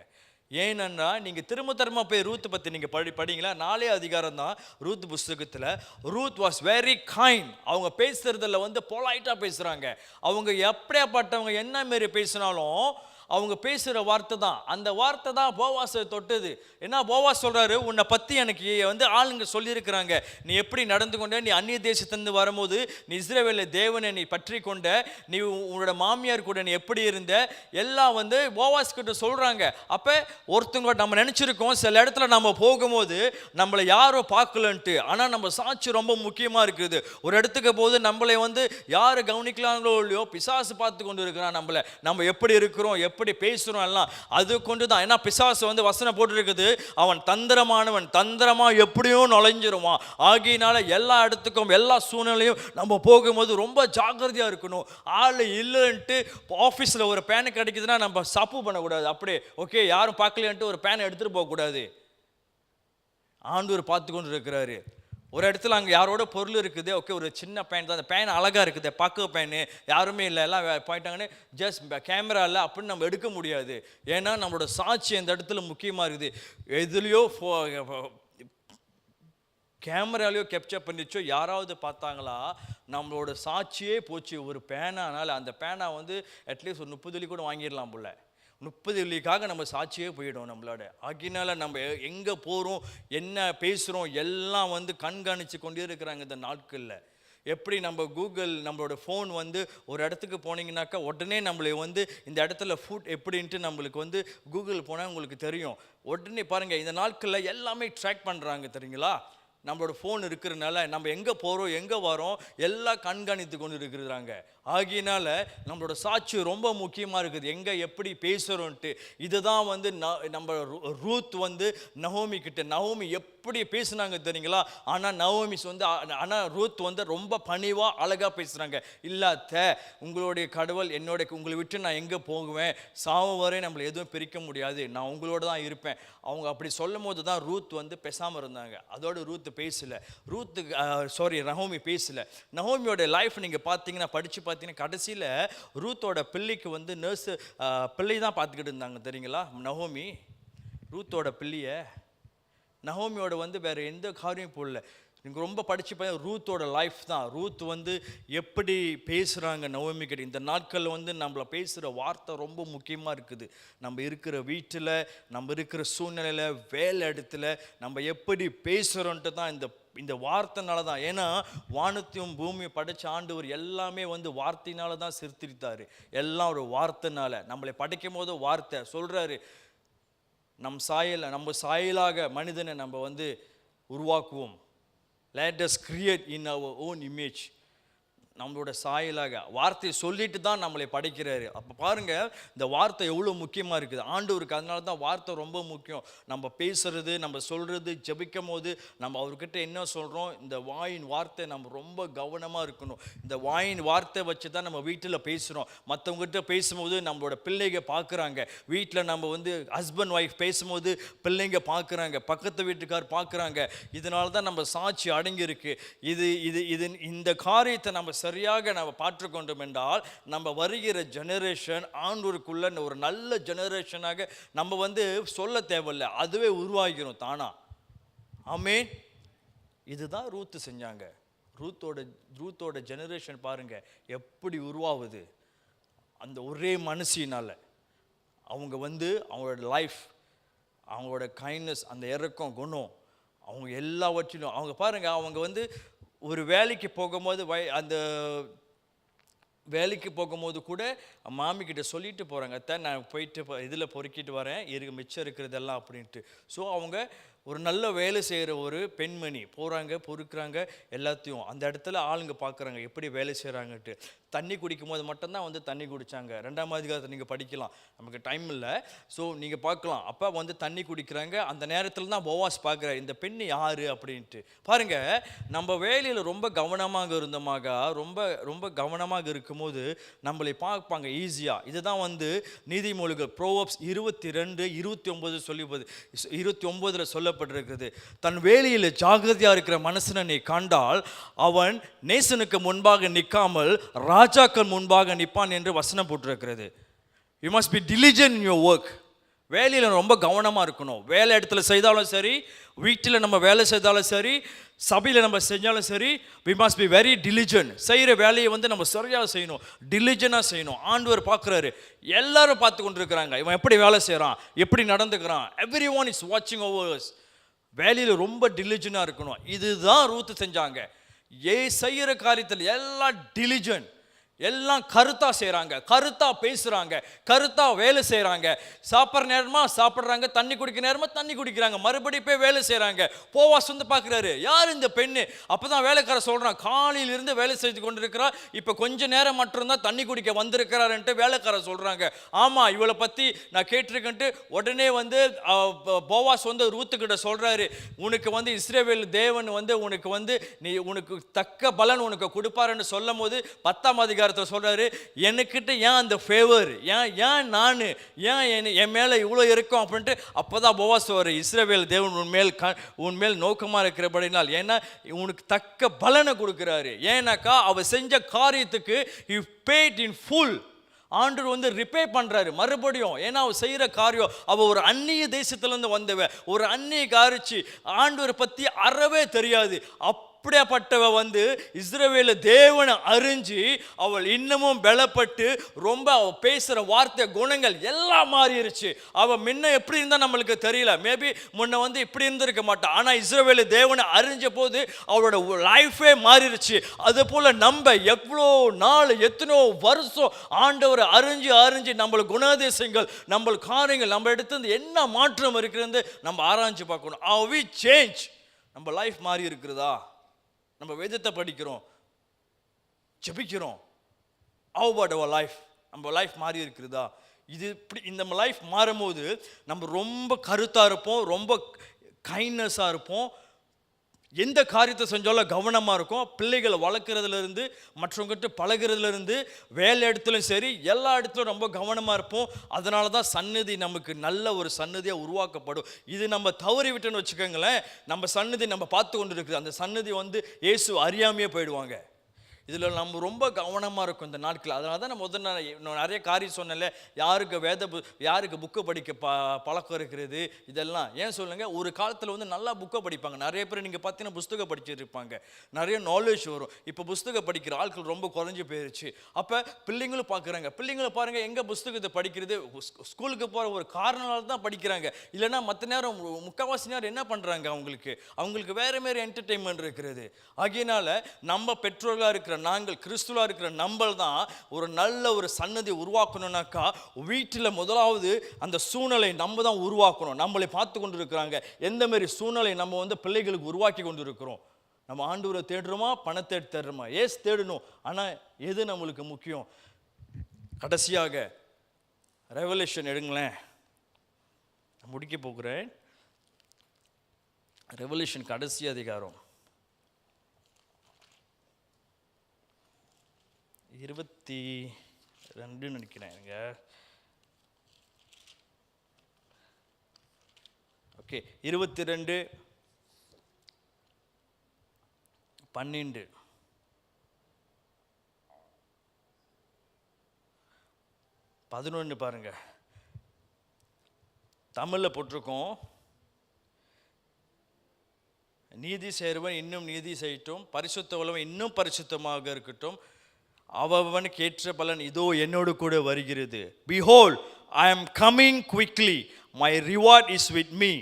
ஏன்னா நீங்கள் திரும்ப போய் ரூத் பற்றி நீங்கள் படிங்களா, 4 அதிகாரம் தான் ரூத் புஸ்தகத்தில். Ruth was very kind. அவங்க பேசுறதுல வந்து பொலைட்டாக பேசுகிறாங்க. அவங்க எப்படியாப்பட்டவங்க என்ன மாரி பேசினாலும் அவங்க பேசுகிற வார்த்தை தான், அந்த வார்த்தை தான் போவாஸை தொட்டது. ஏன்னா போவாஸ் சொல்கிறாரு, உன்னை பற்றி எனக்கு வந்து ஆளுங்க சொல்லியிருக்கிறாங்க, நீ எப்படி நடந்து கொண்ட, நீ அந்நிய தேசத்துலேருந்து வரும்போது நீ இஸ்ரவேலில் தேவனை நீ பற்றி கொண்ட, நீ உன்னோட மாமியார் கூட நீ எப்படி இருந்த, எல்லாம் வந்து போவாஸ் கிட்ட சொல்கிறாங்க. அப்போ ஒருத்தவங்க நம்ம நினச்சிருக்கோம் சில இடத்துல நம்ம போகும்போது நம்மளை யாரும் பார்க்கலன்ட்டு, ஆனால் நம்ம சாட்சி ரொம்ப முக்கியமாக இருக்குது. ஒரு இடத்துக்கு போது நம்மளை வந்து யார் கவனிக்கலாங்களோ இல்லையோ, பிசாசு பார்த்து கொண்டு இருக்கிறான் நம்மளை, நம்ம எப்படி இருக்கிறோம், எப்படி பேசுறோம் எல்லாம் அது கொண்டு தான். ஏன்னா பிசாசு வந்து வசனம் போட்டுருக்குது, அவன் தந்திரமானவன், தந்திரமா எப்படியும் நுழைஞ்சிருவான். ஆகியனால எல்லா இடத்துக்கும் எல்லா சூழ்நிலையும் நம்ம போகும்போது ரொம்ப ஜாக்கிரதையா இருக்கணும். ஆள் இல்லைன்ட்டு ஆஃபீஸில் ஒரு பேனை கிடைக்குதுன்னா நம்ம சப்பு பண்ணக்கூடாது. அப்படியே ஓகே யாரும் பார்க்கலன்ட்டு ஒரு பேனை எடுத்துகிட்டு போகக்கூடாது. ஆண்டவர் பார்த்து கொண்டு இருக்கிறாரு. ஒரு இடத்துல அங்கே யாரோட பொருள் இருக்குது, ஓகே ஒரு சின்ன பேன் தான், அந்த பேன் அழகாக இருக்குது, பக்க பேனு, யாருமே இல்லை, எல்லாம் போயிட்டாங்கன்னு ஜஸ்ட் கேமரா இல்லை அப்படின்னு நம்ம எடுக்க முடியாது. ஏன்னா நம்மளோட சாட்சி அந்த இடத்துல முக்கியமாக இருக்குது. எதுலேயோ கேமராலையோ கேப்சர் பண்ணிச்சோ யாராவது பார்த்தாங்களா நம்மளோட சாட்சியே போச்சு. ஒரு பேனானால அந்த பேனா வந்து அட்லீஸ்ட் ஒரு 30 வெள்ளி கூட வாங்கிடலாம் போல. 30 வெள்ளிக்காக நம்ம சாட்சியே போயிடும் நம்மளோட. ஆகினால நம்ம எங்கே போகிறோம், என்ன பேசுகிறோம் எல்லாம் வந்து கண்காணித்து கொண்டே இருக்கிறாங்க இந்த நாட்களில். எப்படி நம்ம கூகுள், நம்மளோட ஃபோன் வந்து ஒரு இடத்துக்கு போனீங்கன்னாக்கா உடனே நம்மளை வந்து இந்த இடத்துல ஃபுட் எப்படின்ட்டு நம்மளுக்கு வந்து கூகுள் போனால் உங்களுக்கு தெரியும். உடனே பாருங்கள், இந்த நாட்களில் எல்லாமே ட்ராக் பண்ணுறாங்க தெரியுங்களா. நம்மளோட ஃபோன் இருக்கிறதுனால நம்ம எங்கே போகிறோம் எங்கே வரோம் எல்லாம் கண்காணித்து கொண்டு இருக்கிறாங்க. ஆகியனால நம்மளோட சாட்சி ரொம்ப முக்கியமாக இருக்குது, எங்கே எப்படி பேசுகிறோன்ட்டு. இதுதான் வந்து நம்ம ரூத் வந்து நகோமி கிட்ட, நகோமி எப்படி பேசுனாங்க தெரியுங்களா. ஆனால் ரூத் வந்து ரொம்ப பணிவாக அழகாக பேசுகிறாங்க. இல்லாத உங்களுடைய கடவுள் என்னோட, உங்களை விட்டு நான் எங்கே போகுவேன், சாவு வரை நம்மளை எதுவும் பிரிக்க முடியாது, நான் உங்களோட தான் இருப்பேன். அவங்க அப்படி சொல்லும் போது தான் ரூத் வந்து பேசாமல் இருந்தாங்க. அதோடு ரூத் பேசல, நகோமி பேசல. நகோமியோட லைஃப் நீங்கள் பார்த்தீங்கன்னா, படித்து பார்த்தீங்கன்னா கடைசியில் ரூத்தோட பிள்ளைக்கு வந்து நர்ஸ் பிள்ளை தான் பார்த்துக்கிட்டு இருந்தாங்க தெரியுங்களா. நகோமி ரூத்தோட பிள்ளைய, நகோமியோட வந்து வேறு எந்த காரியம் போடல. நீங்கள் ரொம்ப படித்து ரூத்தோட லைஃப் தான். ரூத் வந்து எப்படி பேசுகிறாங்க நகோமி கிட்ட. இந்த நாட்களில் வந்து நம்மளை பேசுகிற வார்த்தை ரொம்ப முக்கியமாக இருக்குது. நம்ம இருக்கிற வீட்டில், நம்ம இருக்கிற சூழ்நிலையில், வேலை இடத்துல நம்ம எப்படி பேசுகிறோன்ட்டு தான் இந்த வார்த்தைனால தான். ஏன்னா வானத்தையும் பூமியை படைச்ச ஆண்டவர் எல்லாமே வந்து வார்த்தையினால தான் சிருஷ்டித்தார். எல்லாம் ஒரு வார்த்தைனால. நம்மளை படைக்கும் போது வார்த்தை சொல்கிறாரு, நம்ம சாயலாக மனிதனை நம்ம வந்து உருவாக்குவோம். Let us create in our own image. நம்மளோட சாயலாக வார்த்தையை சொல்லிட்டு தான் நம்மளை படைக்கிறாரு. அப்போ பாருங்கள் இந்த வார்த்தை எவ்வளோ முக்கியமாக இருக்குது ஆண்டவருக்கு. அதனால தான் வார்த்தை ரொம்ப முக்கியம். நம்ம பேசுறது, நம்ம சொல்கிறது, ஜெபிக்கும் போது நம்ம அவர்கிட்ட என்ன சொல்கிறோம், இந்த வாயின் வார்த்தை நம்ம ரொம்ப கவனமாக இருக்கணும். இந்த வாயின் வார்த்தை வச்சு தான் நம்ம வீட்டில் பேசுகிறோம். மற்றவங்ககிட்ட பேசும்போது நம்மளோட பிள்ளைங்க பார்க்குறாங்க. வீட்டில் நம்ம வந்து ஹஸ்பண்ட் ஒய்ஃப் பேசும்போது பிள்ளைங்க பார்க்குறாங்க, பக்கத்து வீட்டுக்கார் பார்க்குறாங்க. இதனால தான் நம்ம சாட்சி அடங்கியிருக்கு. இந்த காரியத்தை நம்ம சரியாக நம்ம பார்த்துக்கொண்டோம் என்றால் நம்ம வருகிற ஜெனரேஷன் ஆண்டவருக்குள்ள ஒரு நல்ல ஜெனரேஷனாக நம்ம வந்து சொல்ல தேவையில்லை, அதுவே உருவாகிரும் தானா. ஆமென். இதுதான் ரூத் செஞ்சாங்க. ரூத்தோட ஜெனரேஷன் பாருங்க எப்படி உருவாகுது. அந்த ஒரே மனுஷினால அவங்க அவங்களோட லைஃப், அவங்களோட கைண்ட்னஸ், அந்த இறக்கம், குணம், அவங்க எல்லாவற்றிலும் அவங்க பாருங்க. அவங்க ஒரு வேலைக்கு போகும்போது அந்த வேலைக்கு போகும்போது கூட மாமிக்கிட்ட சொல்லிட்டு போகிறாங்க, அத்தான் நான் போயிட்டு இதில் பொறுக்கிட்டு வரேன், மிச்சம் இருக்கிறதெல்லாம் அப்படின்ட்டு. ஸோ அவங்க ஒரு நல்ல வேலை செய்கிற ஒரு பெண்மணி போகிறாங்க, பொறுக்கிறாங்க எல்லாத்தையும். அந்த இடத்துல ஆளுங்க பார்க்குறாங்க எப்படி வேலை செய்கிறாங்கன்ட்டு. தண்ணி குடிக்கும் போது மட்டும்தான் தண்ணி குடித்தாங்க. 2ஆம் அதிகாரத்தை நீங்கள் படிக்கலாம், நமக்கு டைம் இல்லை. ஸோ நீங்கள் பார்க்கலாம். அப்போ தண்ணி குடிக்கிறாங்க. அந்த நேரத்தில் தான் போவாஸ் பார்க்குறாரு, இந்த பெண் யார் அப்படின்ட்டு. பாருங்கள், நம்ம வேலையில் ரொம்ப கவனமாக இருந்தோமாக, ரொம்ப ரொம்ப கவனமாக இருக்கும்போது நம்மளை பார்ப்பாங்க ஈஸியாக. இதுதான் நீதிமொழிகள் ப்ரோவர்ப்ஸ் 22:29 சொல்லுவது, 29 சொல்லப்பட்டிருக்கிறது. தன் வேலையில் ஜாகிரதையாக இருக்கிற மனுஷனை நீ கண்டால் அவன் நேசனுக்கு முன்பாக நிற்காமல் ராஜாக்கள் முன்பாக நிற்பான் என்று வசனம் போட்டிருக்கிறது. You must be diligent in your work. வேலையில் ரொம்ப கவனமாக இருக்கணும். வேலை இடத்துல செய்தாலும் சரி, வீட்டில் நம்ம வேலை செய்தாலும் சரி, சபையில் நம்ம செஞ்சாலும் சரி, we must be very diligent. செய்கிற வேலையை நம்ம சரியாக செய்யணும், டிலிஜென்ட்டாக செய்யணும். ஆண்டவர் பார்க்குறாரு, எல்லாரும் பார்த்து கொண்டு இருக்கிறாங்க, இவன் எப்படி வேலை செய்கிறான், எப்படி நடந்துக்கிறான். everyone is watching over us. வேலையில் ரொம்ப டிலிஜென்ட்டாக இருக்கணும். இதுதான் ரூத் செஞ்சாங்க. செய்கிற காரியத்தில் எல்லாம் டிலிஜென்ட், எல்லாம் கருத்தா செய்கிறாங்க, கருத்தா பேசுகிறாங்க, கருத்தா வேலை செய்கிறாங்க. சாப்பிட்ற நேரமா சாப்பிட்றாங்க, தண்ணி குடிக்கிற நேரமா தண்ணி குடிக்கிறாங்க, மறுபடியும் போய் வேலை செய்கிறாங்க. போவாஸ் பார்க்குறாரு, யார் இந்த பெண்ணு? அப்போ தான் வேலைக்கார சொல்கிறான், காலையிலிருந்து வேலை செய்து கொண்டு இருக்கிறா, இப்போ கொஞ்ச நேரம் மட்டும்தான் தண்ணி குடிக்க வந்திருக்கிறாருன்ட்டு வேலைக்கார சொல்கிறாங்க. ஆமாம், இவளை பற்றி நான் கேட்டிருக்கேன்ட்டு உடனே போவாஸ் ரூத்துக்கிட்ட சொல்கிறாரு, உனக்கு இஸ்ரவேல் தேவன் உனக்கு தக்க பலன் உனக்கு கொடுப்பாருன்னு சொல்லும் போது 10ஆம் அதிகாரம் சொல்றாரு, எனக்கிட்ட ஏன் அந்த ஃபேவர், ஏன் நான் என் மேல இவ்வளோ இருக்கும் அப்படின்ட்டு. அப்போதான் போவாஸ் சொல்றாரு, இஸ்ரவேல் தேவன் உன்மேல் நோக்கமாக இருக்கிறபடினால், ஏன்னா உனக்கு தக்க பலனை கொடுக்குறாரு. ஏன்னாக்கா அவ செஞ்ச காரியத்துக்கு you paid in full. ஆண்டவர் ரிப்பே பண்ணுறாரு மறுபடியும். ஏன்னா அவ செய்கிற காரியம், அவள் ஒரு அந்நிய தேசத்துலேருந்து வந்தவ, ஒரு அந்நிய காரிச்சு, ஆண்டவரை பற்றி அறவே தெரியாது. அப்படியாப்பட்டவ இஸ்ரவேல தேவனை அறிஞ்சு அவள் இன்னமும் பலப்பட்டு ரொம்ப அவள் பேசுகிற வார்த்தை, குணங்கள் எல்லாம் மாறிடுச்சு. அவள் முன்ன எப்படி இருந்தால் நம்மளுக்கு தெரியல, மேபி முன்ன இப்படி இருந்திருக்க மாட்டான். ஆனால் இஸ்ரவேல தேவனை அறிஞ்ச போது அவளோட லைஃபே மாறிடுச்சு. அது போல் நம்ம எவ்வளோ நாள், எத்தனோ வருஷம் ஆண்டவரை அறிஞ்சு நம்மளுக்கு குணாதிசயங்கள், நம்ம காரியங்கள், நம்ம எடுத்து என்ன மாற்றம் இருக்கிறது நம்ம ஆராய்ச்சி பார்க்கணும். Are we change? நம்ம லைஃப் மாறி இருக்கிறதா? நம்ம வேதத்தை படிக்கிறோம், ஜெபிக்கிறோம், how about our life? நம்ம லைஃப் மாறி இருக்கிறதா? இது இப்படி இந்த லைஃப் மாறும்போது நம்ம ரொம்ப கருத்தாக இருப்போம், ரொம்ப கைண்ட்னஸாக இருப்போம், எந்த காரியத்தை செஞ்சாலும் கவனமாக இருக்கும். பிள்ளைகளை வளர்க்குறதுலேருந்து, மற்றவங்ககிட்ட பழகிறதுலேருந்து, வேலை இடத்துலையும் சரி, எல்லா இடத்துலையும் ரொம்ப கவனமாக இருப்போம். அதனால தான் சந்நிதி நமக்கு நல்ல ஒரு சந்நிதியாக உருவாக்கப்படும். இது நம்ம தவறி விட்டுன்னு வச்சுக்கோங்களேன், நம்ம சந்நிதி நம்ம பார்த்து கொண்டு இருக்குது, அந்த சந்நிதி இயேசு அறியாமையே போயிடுவாங்க. இதில் நம்ம ரொம்ப கவனமாக இருக்கும் இந்த நாட்கள். அதனால தான் நான் நிறைய காரியம் சொன்னேன்ல, யாருக்கு புக்கை படிக்க பழக்கம் இருக்கிறது, இதெல்லாம் ஏன் சொல்லுங்க. ஒரு காலத்தில் நல்லா புக்கை படிப்பாங்க நிறைய பேர். நீங்கள் பார்த்தீங்கன்னா புஸ்தகம் படிச்சுட்டு இருப்பாங்க, நிறைய நாலேஜ் வரும். இப்போ புஸ்தகம் படிக்கிற ஆட்கள் ரொம்ப குறைஞ்சி போயிருச்சு. அப்போ பிள்ளைங்களும் பார்க்குறாங்க, பிள்ளைங்களை பாருங்கள், எங்கே புஸ்தகத்தை படிக்கிறது, ஸ்கூலுக்கு போகிற ஒரு காரணத்தால் தான் படிக்கிறாங்க. இல்லைன்னா மற்ற நேரம் முக்கால்வாசி நேரம் என்ன பண்ணுறாங்க, அவங்களுக்கு வேறு மாரி என்டர்டெயின்மெண்ட் இருக்கிறது. ஆகையினால நம்ம பெற்றோர்களாக இருக்கிற நாங்கள், கிறிஸ்துவா இருக்கிற நம்மள் தான் ஒரு நல்ல ஒரு சன்னதி உருவாக்கணும்னாக்கா, வீட்டில் முதலாவது அந்த சூழ்நிலை நம்ம தான் உருவாக்கணும். நம்மளை பார்த்து கொண்டு இருக்கிறாங்க, எந்த மாதிரி சூழ்நிலை நம்ம பிள்ளைகளுக்கு உருவாக்கி கொண்டு இருக்கிறோம். நம்ம ஆண்டவரை தேடுறோமா, பணத்தை தேடுறோமா? தேடணும். ஆனால் எது நம்மளுக்கு முக்கியம்? கடைசியாக ரெவலேஷன் எடுங்களேன், முடிக்க போகிறேன். ரெவலேஷன் கடைசி அதிகாரம் 22 நினைக்கிறேன். ஓகே, 22:12 11 பாருங்க, தமிழில் போட்டிருக்கோம். நீதி செய்கிறவன் இன்னும் நீதி செய்யட்டும், பரிசுத்த உள்ளவன் இன்னும் பரிசுத்தமாக இருக்கட்டும், அவனுக்கு ஏற்ற பலன் இதோ என்னோடு கூட வருகிறது. Behold, I am coming quickly, my reward is with me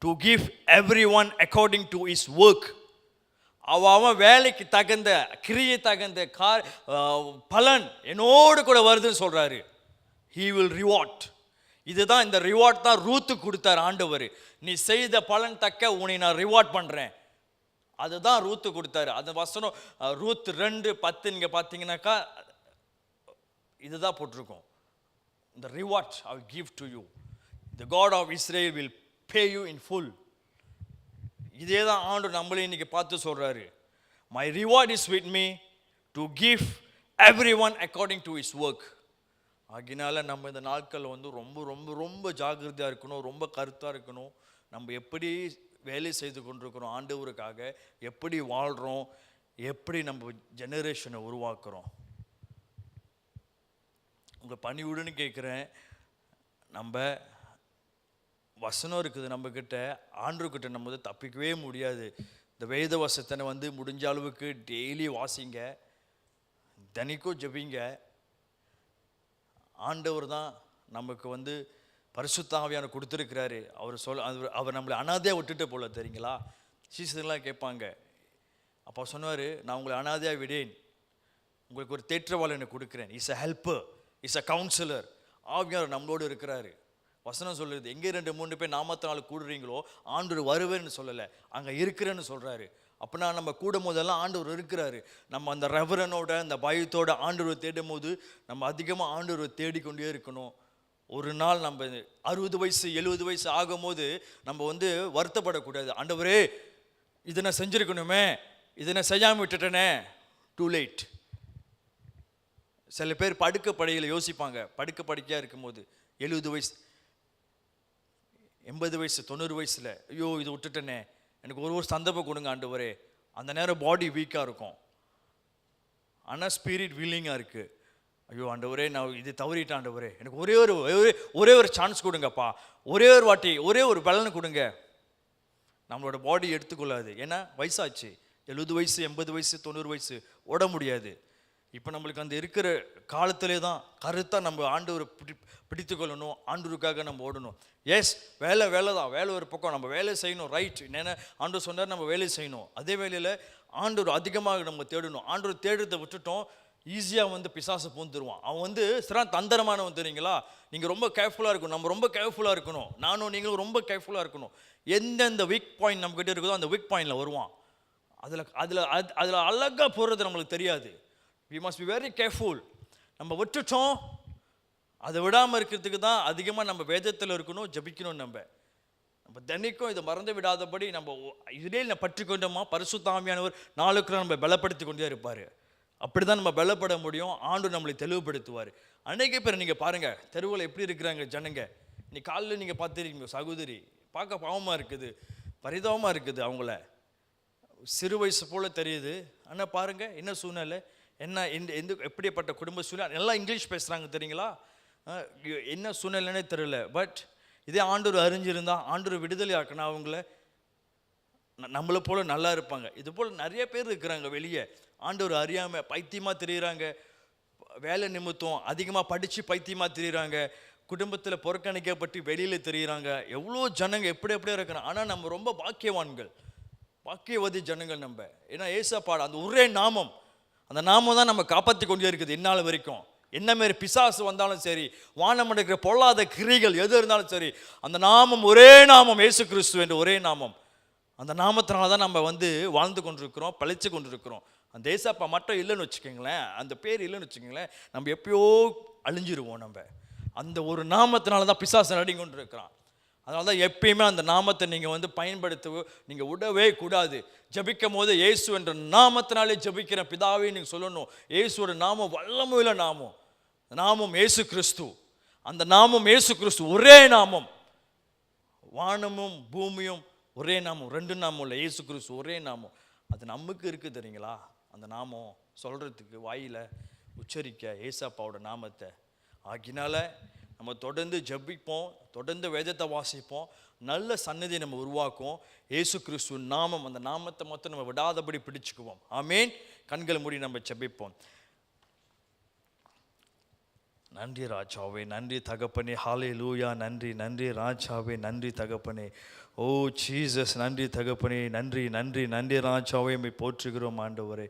to give everyone according to his work. அவன் வேலைக்கு தகுந்த கிரியை தகுந்த பலன் என்னோடு கூட வருதுன்னு சொல்றாரு. He will reward. இதுதான் இந்த ரிவார்ட் தான் ரூத்து கொடுத்தார் ஆண்டவர். நீ செய்த பலன் தக்க உன்னை நான் ரிவார்ட் பண்றேன், அதுதான் ரூத்து கொடுத்தாரு. அந்த வசனம் ரூத் 2:10 நீங்க பார்த்தீங்கன்னாக்கா இதுதான் போட்டிருக்கும். The reward I will give to you, the God of Israel will pay you in full. இதே தான் ஆண்டவர் நம்மளே இன்னைக்கு பார்த்து சொல்றாரு. My reward is with me to give everyone according to his work. ஆகினால நம்ம இந்த நாட்கள் வந்து ரொம்ப ரொம்ப ரொம்ப ஜாக்கிரதையாக இருக்கணும், ரொம்ப கருத்தாக இருக்கணும். நம்ம எப்படி வேலை செய்து கொண்டிருக்கிறோம் ஆண்டவருக்காக, எப்படி வாழ்கிறோம், எப்படி நம்ம ஜெனரேஷனை உருவாக்குறோம். உங்கள் பணிவுடன் கேட்குறேன், நம்ம வசனம் இருக்குது நம்மக்கிட்ட, ஆண்டவர்கிட்ட நம்ம வந்து தப்பிக்கவே முடியாது. இந்த வேத வசத்தனை வந்து முடிஞ்ச அளவுக்கு டெய்லி வாசிங்க, தினைக்கும் ஜெபிங்க. ஆண்டவர் தான் நமக்கு வந்து பரிசுத்த ஆவியான கொடுத்துருக்கிறாரு. அவர் நம்மளை அனாதையாக விட்டுட்டு போல தெரியுங்களா. சீசன்லாம் கேட்பாங்க, அப்போ சொன்னார், நான் உங்களை அனாதையாக விடேன், உங்களுக்கு ஒரு தேற்றவாளனை கொடுக்குறேன். Is a helper, is a counsellor. ஆவியார் நம்மளோடு இருக்கிறாரு. வசனம் சொல்லுது, எங்கே 2-3 பேர் நாமத்தினால கூடுறீங்களோ ஆண்டவர் வருவேன்னு சொல்லலை, அங்கே இருக்கிறேன்னு சொல்கிறாரு. அப்படின்னா நம்ம கூடும் போதெல்லாம் ஆண்டவர் இருக்கிறாரு. நம்ம அந்த ரெவரனோட அந்த பயத்தோட ஆண்டவரை தேடும் போது நம்ம அதிகமாக ஆண்டவரை தேடிக்கொண்டே இருக்கணும். ஒரு நாள் நம்ம 60 வயசு 70 வயசு ஆகும்போது நம்ம வந்து வருத்தப்படக்கூடாது. ஆண்டவரே இதை நான் செஞ்சுருக்கணுமே, இதை நான் செய்யாமல் விட்டுட்டேனே, டூ லேட். சில பேர் படுக்க படையில் யோசிப்பாங்க, படுக்க படுக்கையாக இருக்கும்போது 70 வயசு 80 வயசு 90 வயசில், ஐயோ இது விட்டுட்டேனே, எனக்கு ஒரு சந்தர்ப்பம் கொடுங்க ஆண்டவரே. அந்த நேரம் பாடி வீக்காக இருக்கும், ஆனால் ஸ்பிரிட் வில்லிங்காக இருக்குது. ஐயோ ஆண்டவரே நான் இது தவறிட்டேன் ஆண்டவரே, எனக்கு ஒரே ஒரு சான்ஸ் கொடுங்கப்பா, ஒரே ஒரு வாட்டி ஒரே ஒரு பலனை கொடுங்க. நம்மளோட பாடி எடுத்துக்கொள்ளாது, ஏன்னா வயசாச்சு. 70 வயசு 80 வயசு 90 வயசு ஓட முடியாது. இப்போ நம்மளுக்கு அந்த இருக்கிற காலத்திலே தான் கருத்தாக நம்ம ஆண்டவரை பிடித்து கொள்ளணும், ஆண்டவருக்காக நம்ம ஓடணும். எஸ், வேலை தான், வேலை ஒரு பக்கம், நம்ம வேலை செய்யணும், ரைட். ஏன்னா ஆண்டவர் சொன்னார் நம்ம வேலை செய்யணும். அதே வேலையில் ஆண்டவர் அதிகமாக நம்ம தேடணும். ஆண்டவர் தேடுறதை விட்டுட்டோம், ஈஸியாக வந்து பிசாசு பூந்துருவான். அவன் வந்து சிறந்த தந்திரமானவன் தெரியுங்களா. நீங்கள் ரொம்ப கேர்ஃபுல்லாக இருக்கணும், நம்ம ரொம்ப கேர்ஃபுல்லாக இருக்கணும், நானும் நீங்களும் ரொம்ப கேர்ஃபுல்லாக இருக்கணும். எந்தெந்த வீக் பாயிண்ட் நம்மக்கிட்ட இருக்குதோ அந்த வீக் பாயிண்டில் வருவான். அதில் அழகாக போடுறது நம்மளுக்கு தெரியாது. we must be very careful. நம்ம விட்டுட்டோம், அதை விடாமல் இருக்கிறதுக்கு தான் அதிகமாக நம்ம வேதத்தில் இருக்கணும், ஜபிக்கணும். நம்ம தினைக்கும் இதை மறந்து விடாதபடி நம்ம இதிலே பற்றி கொண்டோமா, பரிசுத்த ஆவியானவர் நாளுக்கு நம்ம பலப்படுத்தி கொண்டே இருப்பார். அப்படி தான் நம்ம பலப்பட முடியும். ஆண்டு நம்மளை தெளிவுபடுத்துவார். அநேக பேர் நீங்கள் பாருங்கள், தெருவில் எப்படி இருக்கிறாங்க ஜனங்க. இன்னைக்கு காலையில் நீங்கள் பார்த்துருக்கீங்க, சகோதரி பார்க்க பாவமாக இருக்குது, பரிதாபமாக இருக்குது. அவங்கள சிறு வயசு போல் தெரியுது, ஆனால் பாருங்கள் என்ன சூழ்நிலை, என்ன எப்படிப்பட்ட குடும்ப சூழ்நிலை. எல்லாம் இங்கிலீஷ் பேசுகிறாங்க தெரியுங்களா, என்ன சூழ்நிலைன்னே தெரியல. பட் இதே ஆண்டவர் அறிஞ்சிருந்தா, ஆண்டவர் விடுதலை ஆக்கணும், அவங்கள நம்மளை போல் நல்லா இருப்பாங்க. இது போல் நிறைய பேர் இருக்கிறாங்க வெளியே, ஆண்டவர் அறியாமல் பைத்தியமாக தெரியுறாங்க, வேலை நிமித்தம் அதிகமாக படித்து பைத்தியமாக தெரியுறாங்க, குடும்பத்தில் புறக்கணிக்கப்பட்டு வெளியில் தெரியுறாங்க. எவ்வளோ ஜனங்க எப்படியே இருக்கிறாங்க. ஆனால் நம்ம ரொம்ப பாக்கியவான்கள், பாக்கியவதி ஜனங்கள் நம்ம. ஏன்னா ஏசப்பாடு அந்த ஒரே நாமம், அந்த நாமம் தான் நம்ம காப்பாற்றி கொண்டே இருக்குது இந்நாள் வரைக்கும். என்ன மாரி பிசாசு வந்தாலும் சரி, வானம் இருக்கிற பொல்லாத கிரிகள் எது இருந்தாலும் சரி, அந்த நாமம், ஒரே நாமம், இயேசு கிறிஸ்து என்ற ஒரே நாமம். அந்த நாமத்தினால தான் நம்ம வந்து வாழ்ந்து கொண்டிருக்கிறோம், பழிச்சு கொண்டிருக்கிறோம். அந்த ஏசப்பா மட்டும் இல்லைன்னு வச்சுக்கோங்களேன், அந்த பேர் இல்லைன்னு வச்சுக்கோங்களேன், நம்ம எப்பயோ அழிஞ்சிருவோம். நம்ம அந்த ஒரு நாமத்தினால தான் பிசாசு நடி கொண்டு இருக்கிறான். அதனால தான் எப்பயுமே அந்த நாமத்தை நீங்கள் வந்து பயன்படுத்த நீங்கள் விடவே கூடாது. ஜபிக்கும் போது இயேசு என்ற நாமத்தினாலே ஜபிக்கிற பிதாவே நீங்கள் சொல்லணும். இயேசுவோட நாமம் வல்லமையுள்ள நாமம், நாமம் இயேசு கிறிஸ்து. அந்த நாமம் இயேசு கிறிஸ்து ஒரே நாமம். வானமும் பூமியும் ஒரே நாமம், 2 நாமம் இல்லை, இயேசு கிறிஸ்து ஒரே நாமம். அது நமக்கு இருக்குது தெரியுங்களா. அந்த நாமம் சொல்கிறதுக்கு வாயில் உச்சரிக்க ஏசப்பாவோட நாமத்தை. ஆகினால நம்ம தொடர்ந்து ஜெபிப்போம், தொடர்ந்து வேதத்தை வாசிப்போம், நல்ல சன்னதியை நம்ம உருவாக்குவோம். இயேசு கிறிஸ்து நாமம், அந்த நாமத்தை மொத்தம் நம்ம விடாதபடி பிடிச்சுக்குவோம். ஆமேன். கண்களை மூடி நம்ம ஜெபிப்போம். நன்றி ராஜாவே, நன்றி தகப்பனே. ஹல்லேலூயா. நன்றி நன்றி ராஜாவே, நன்றி தகப்பனே. ஓ ஜீசஸ், நன்றி தகப்பனே. நன்றி நன்றி நன்றி ராஜாவே, உம்மை போற்றுகிறோம் ஆண்டவரே.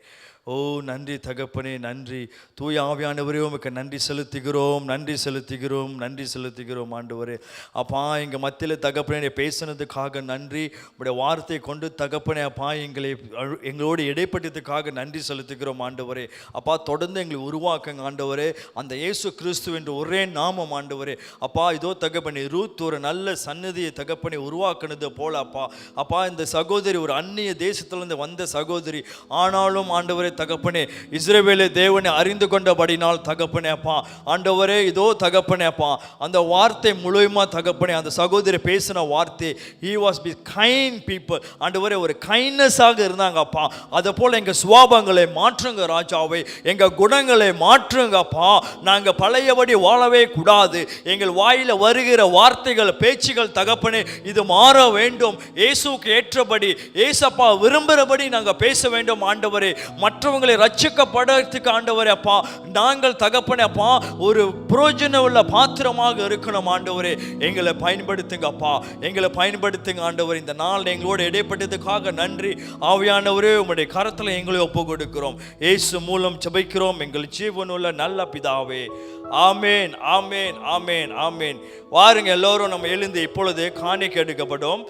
ஓ நன்றி தகப்பனே, நன்றி தூய ஆவியானவரே, உமக்கு நன்றி செலுத்துகிறோம், நன்றி செலுத்துகிறோம், நன்றி செலுத்துகிறோம் ஆண்டவரே. அப்பா எங்கள் மத்தியில் தகப்பனே பேசினதுக்காக நன்றி. உடைய வார்த்தையை கொண்டு தகப்பனே அப்பா எங்களோடு இடைப்பட்டதுக்காக நன்றி செலுத்துகிறோம் ஆண்டவரே. அப்பா தொடர்ந்து எங்களை உருவாக்குங்க ஆண்டவரே, அந்த இயேசு கிறிஸ்து என்ற ஒரே நாமம் ஆண்டவரே. அப்பா இதோ தகப்பனே ரூத் ஒரு நல்ல சன்னதியை தகப்பனை உருவாக்குனது போல அப்பா இந்த சகோதரி ஒரு அந்நிய தேசத்திலிருந்து வந்த சகோதரி, ஆனாலும் ஆண்டவரே தகப்பனே இஸ்ரவேலை தேவனை அறிந்து கொண்டபடினால் தகப்பனே அப்பா ஆண்டவரே இதோ தகப்பனே அப்பா அந்த வார்த்தை முழுவதுமா தகப்பனே அந்த சகோதரி பேசின வார்த்தை, he was be kind people ஆண்டவரே, ஒரு கைண்ட்னஸாக இருந்தாங்க அப்பா. அதை போல எங்கள் சுவாபங்களை மாற்றுங்க ராஜாவே, எங்கள் குணங்களை மாற்றுங்க அப்பா. நாங்கள் பழையபடி வாழவே கூடாது. எங்கள் வாயில் வருகிற வார்த்தைகள் பேச்சுகள் தகப்பனே இது மாற வேண்டும். இயேசுக்கு ஏற்றபடி இயேசப்பா விரும்புகிறபடி நாங்கள் பேச வேண்டும் ஆண்டவரே. மற்றவங்களை ரட்சிக்கப்படுறதுக்கு ஆண்டவரே அப்பா நாங்கள் தகப்பனே அப்பா ஒரு பிரயோஜனம் உள்ள பாத்திரமாக இருக்கணும் ஆண்டவரே. எங்களை பயன்படுத்துங்க அப்பா, எங்களை பயன்படுத்துங்க ஆண்டவரே. இந்த நாள் எங்களோடு இடைப்பட்டதுக்காக நன்றி. ஆவியானவரே உம்முடைய கரத்தில் எங்களை ஒப்பு கொடுக்கிறோம். இயேசு மூலம் ஜெபிக்கிறோம் எங்கள் ஜீவனுள்ள நல்ல பிதாவே. ஆமேன் ஆமேன் ஆமேன் ஆமேன். வாருங்க எல்லோரும் நம்ம எழுந்து இப்பொழுது காணிக்கை எடுக்கப்படும்.